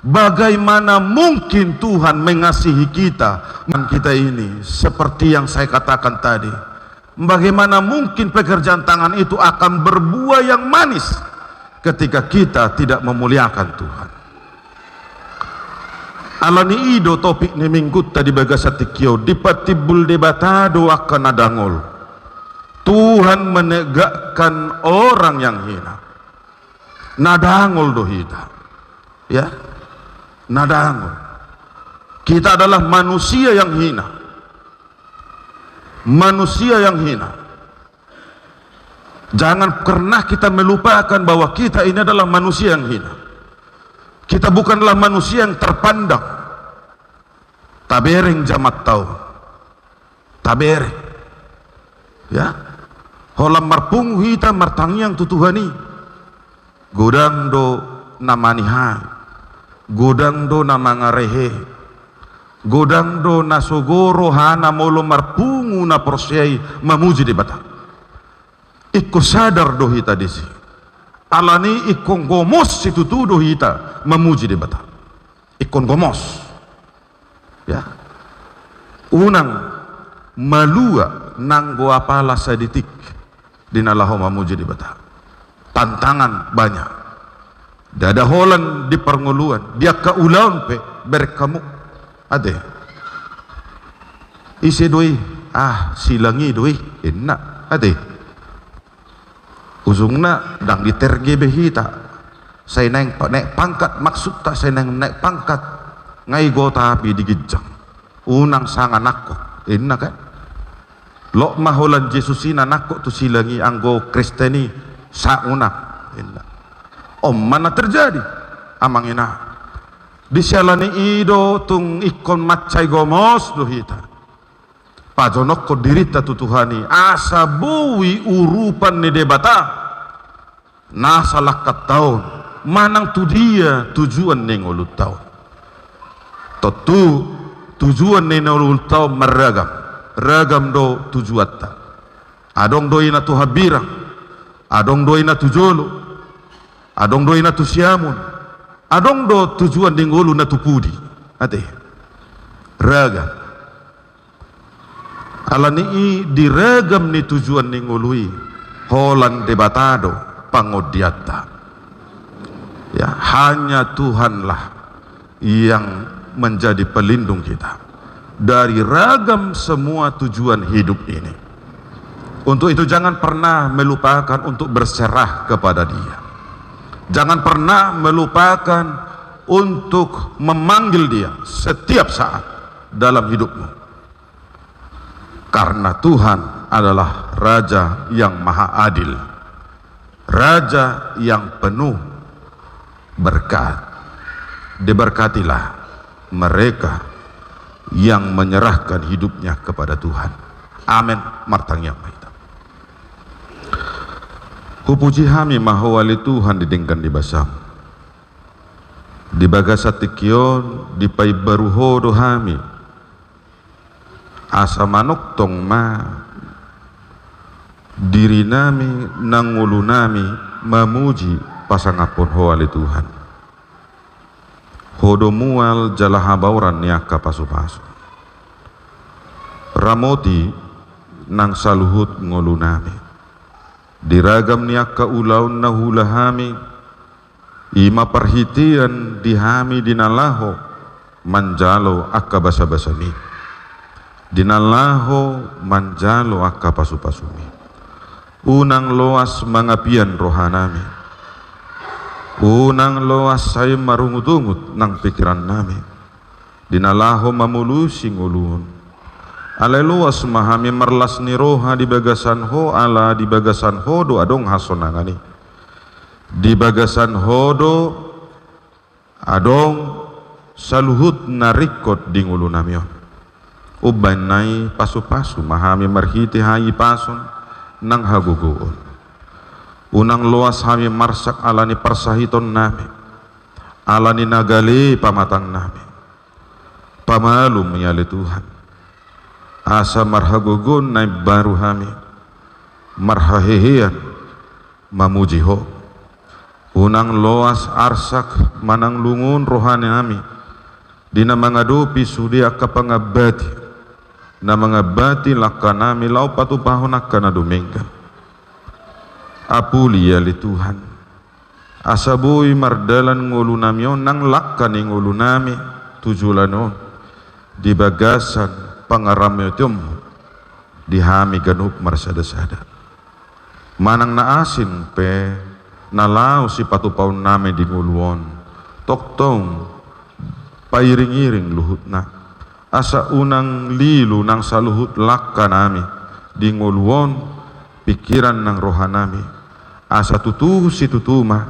[SPEAKER 5] bagaimana mungkin Tuhan mengasihi kita ini seperti yang saya katakan tadi bagaimana mungkin pekerjaan tangan itu akan berbuah yang manis ketika kita tidak memuliakan Tuhan alani ido topik ni minggu tadi bagasatikyo dipatibul debatado akan nadangol Tuhan menegakkan orang yang hina nadangol dohida ya nadangol kita adalah manusia yang hina jangan pernah kita melupakan bahwa kita ini adalah manusia yang hina kita bukanlah manusia yang terpandang tabereng jamat tau tabereng ya holam marpung hita martangiang tutuhani godang do namanihai godang do namangarehe godang do nasogoro hana molo marpungu na prosyai mamuji di bata ikko sadar do hita disi alani ikon gomos situ do hita mamuji di bata ikon gomos ya unang malua nang goa pala saditik dinalaho mamuji di bata tantangan banyak dada holan di pernguluan dia kaulaun pe berkamu ade isi doi silangi doi enak ade ujungna dang ditergebe hita saya naik pangkat maksud tak saya naik pangkat ngai gota api digijang unang sangat nakok enak kan lo maholan Jesusina nakok tu silangi anggo Kristeni sauna enak mana terjadi amang ina disyalani ido tung ikon macai gomos dohita pajonok ko dirita tutuhani asa buwi urupan ni debata nasalah tahun manang tu dia tujuan ning ulut tahun tentu tujuan ning ulut tahun ragam do tujuan ta adong do ina tu habirang adong do ina tu jolo adong do ina tu siamun adong do tujuan ning ulu na tu pudi ate ragam. Alani diragam ni tujuan ni ngului holan debatado pangodiata. Ya, hanya Tuhanlah yang menjadi pelindung kita dari ragam semua tujuan hidup ini. Untuk itu jangan pernah melupakan untuk berserah kepada Dia. Jangan pernah melupakan untuk memanggil Dia setiap saat dalam hidupmu. Karena Tuhan adalah Raja yang Maha Adil, Raja yang penuh berkat. Diberkatilah mereka yang menyerahkan hidupnya kepada Tuhan. Amin. Martang yang mahita. Hupuji hami mahawali Tuhan didengkan di basam. Di bagasatikion di pai baruhodo hami. Asa manok tong ma diri nami nangulu nami memuji pasangapun hawali Tuhan. Hodo mual jalahabauran niaka pasu-pasu. Ramoti nang saluhut ngulu nami. Diragam niaka ulaun nahulahami. Ima perhitian dihami dinalaho manjalo akka basa-basami. Dinalaho manjalo akka pasu-pasumi. Unang loas mangapian rohanami. Unang loas say marungut-ungut ng pikiran namin. Dinalaho mamulusi ngulun. Alay luas mahami marlas ni roha di bagasan ho ala di bagasan hodo adong hasonangani. Di bagasan hodo adong saluhut narikot di ngulu namion. Ubay nay pasu-pasu mahami marhiti hayi pason nang haguguon. Unang luas hami marsak alani persahiton nami, alani nagali pamatang nami. Pamalu menyali Tuhan. Asa marhagugun na baru hami, marhahehian mamuji ho. Unang luas arsak manang lungun rohani hami, di na mga dupi sudia kapangabati, na mga bati lakanami lau patupahon na duminggan. Apuli ya li Tuhan. Asaboy mardalan ngulu namyon nang lakkan ng ngulu nami tujulanon di bagasan pangaramyotyom di hami ganup marsada-sada. Manang naasin pe nalaw si patupaw nami di nguluon toktong pairing-iring luhut na asa unang lilo ng saluhut lakka nami di nguluon pikiran ng rohanami. Asa tutuh si tutuma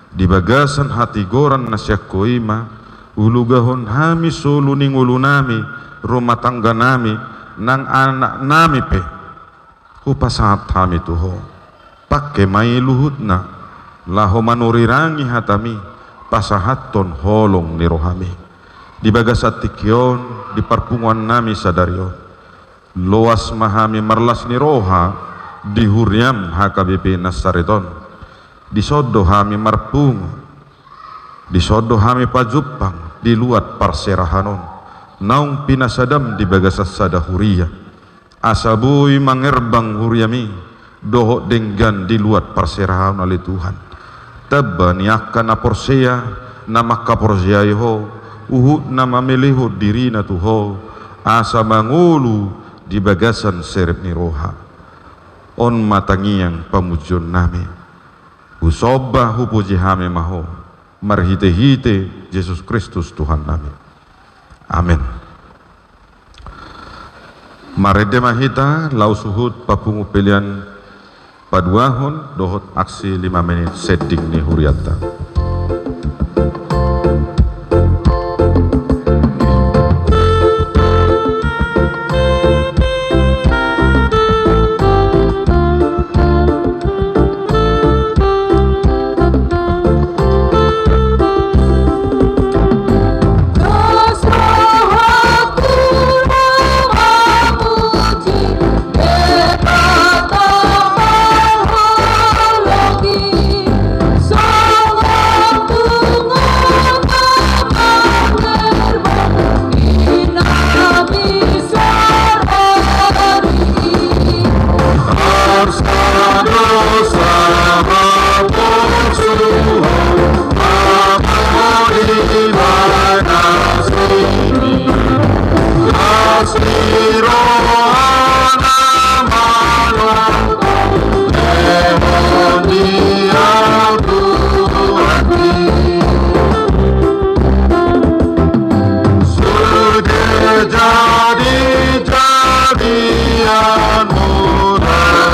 [SPEAKER 5] di bagasan hati goran na siya koima ulugahon hami solo ning ulo nami rumah tangga nami nang anak nami pe hupasahat hami tuho pakke may luhut na laho manurirangi hatami pasahaton holong ni rohami di bagasat tikyon di parpungan nami sadaryon loas mahami marlas ni roha di huriam HKBP Nasariton di sodo hami marpung di sodo hami pajupang di luat parserahanon naung pinasadam di bagasas sada huria asabuy mangerbang huriami doho denggan di luat parserahanon ali Tuhan taba niakan na porseya na makaporseya ho uhud na mamiliho diri na tuho asa mangulu di bagasan serep ni roha on matangiyang pamudyon nami. Usoba hupuji hami maho. Marhite-hite Yesus Kristus Tuhan nami. Amin. Marede mahita lau suhut papungu pilihan paduahon dohot aksi 5 menit setting ni huriata.
[SPEAKER 2] Song
[SPEAKER 5] dosa bermusuhan, amuni sini, kasih rohana malam, lewat dia hati. Sudah jadi jadian murah.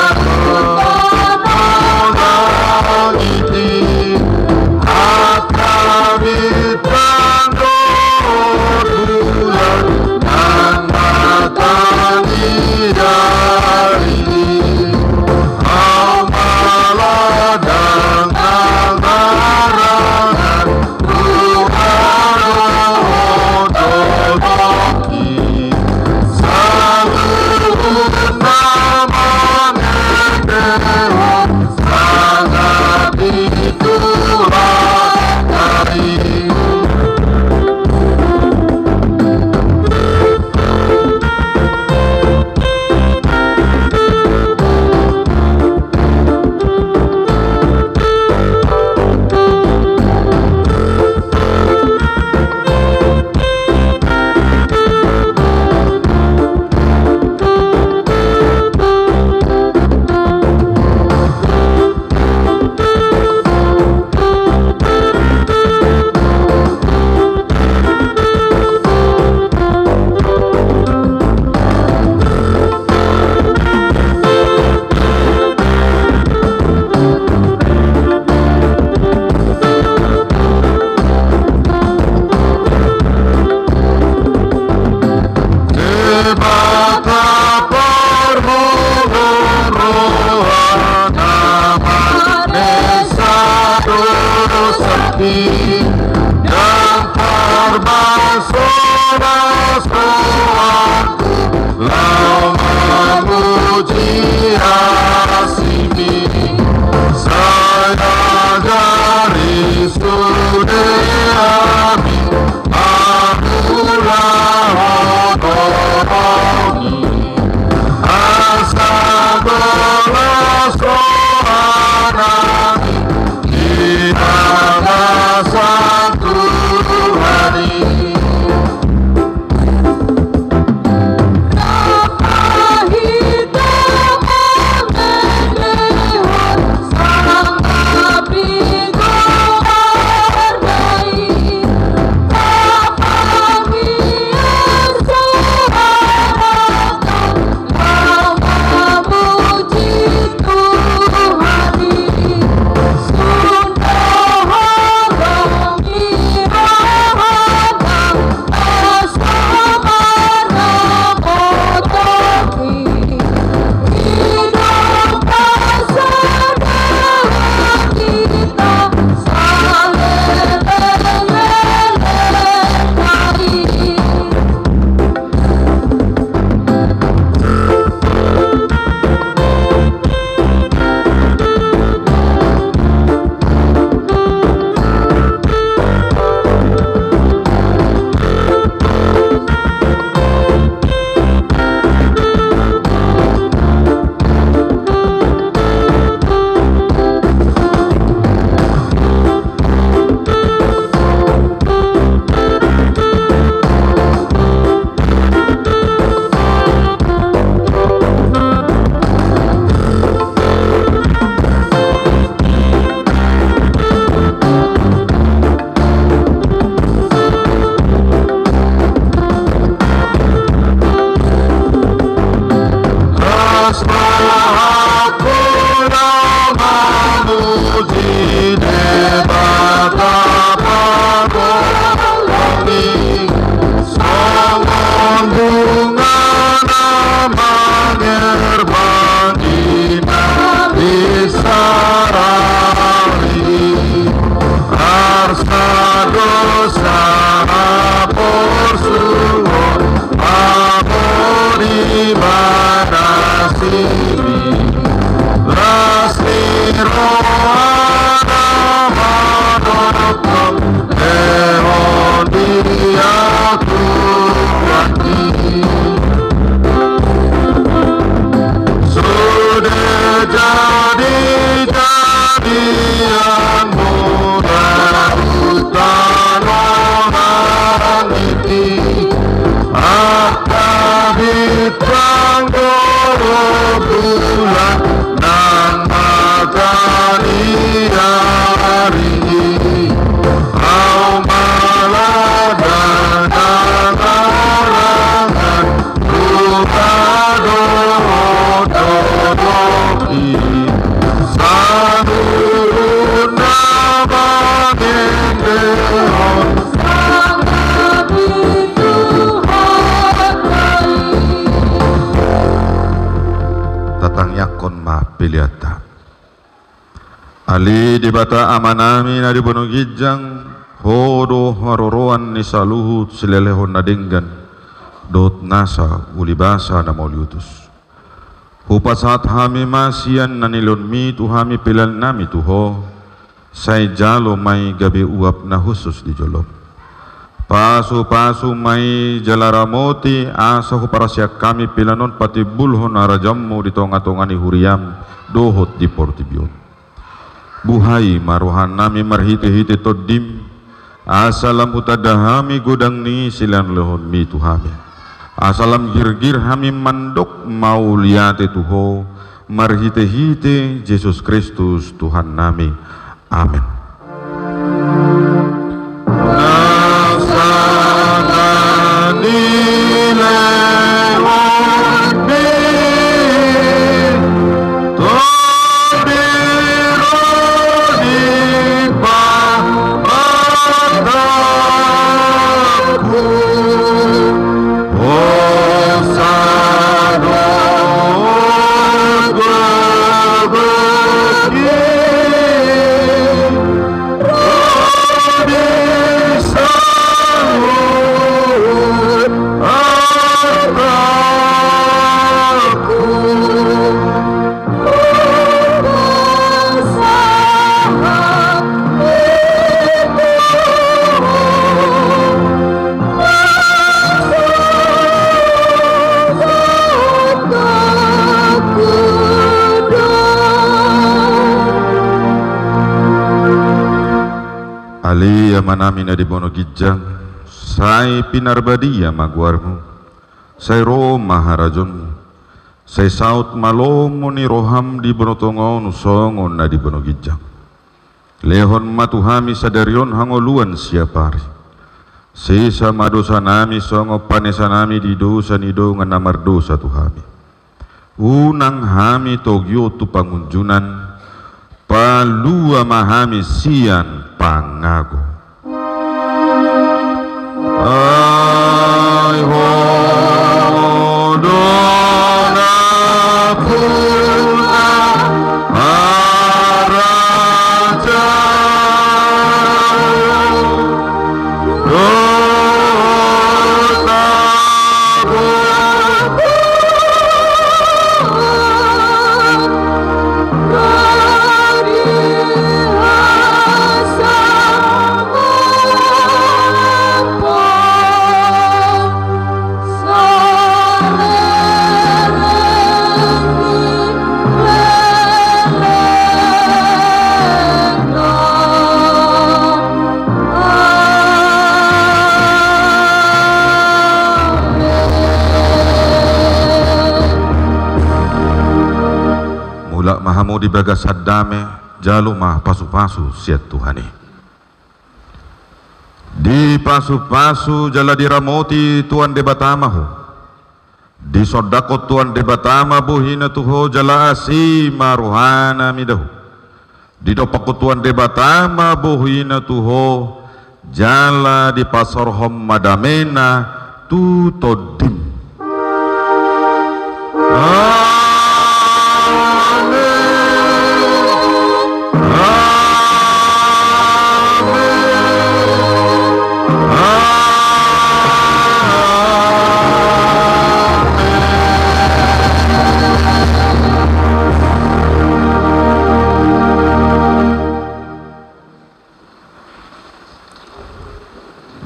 [SPEAKER 5] Tatang yakon ma piliata ali di bata amanami na di bono gijang hodo haroroan ni saluhut silelehon na dinggan dot nasa ulibasa na mauliutus hupasat hami masian na nilonmi tuhami pilan nami tuho say jalo may gabi uap na husus di jolop pasu may jalaramoti asa huparasya kami pilanon pati bulhon arajammu di tonga-tonga ni huriam dohot di portibion buhay maruhan nami marhiti-hiti todim asalam utadahami gudang ni silan lehon mi tuhami asalam gir-gir hami mandok mauliate tuho marhiti-hiti Yesus Kristus Tuhan nami amin. Ali manami na di bono gijang say pinarbadiya magwarmo say ro maharajonmu say saut malomo ni roham di bono tongon usongon na di bono gijang lehon matuhami sadarion hangoluan siapari sisa madosa nami songo panesa nami di dosa nido nganamar dosa tuhami unang hami togyo tu pangunjunan palua mahami sian pangago ay hodona puna araja mahamu di bagas sadame jalu mah pasu-pasu siat Tuhani di pasu-pasu jala diramoti Tuan debatamahu di sodako Tuan debatama buhina tuho jala asi maruhana midahu di dopaku Tuan debatama buhina tuho jala di pasorhom madamena tu todim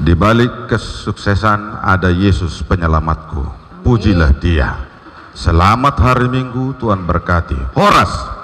[SPEAKER 5] Di balik kesuksesan ada Yesus penyelamatku. Pujilah Dia. Selamat hari Minggu, Tuhan berkati. Horas.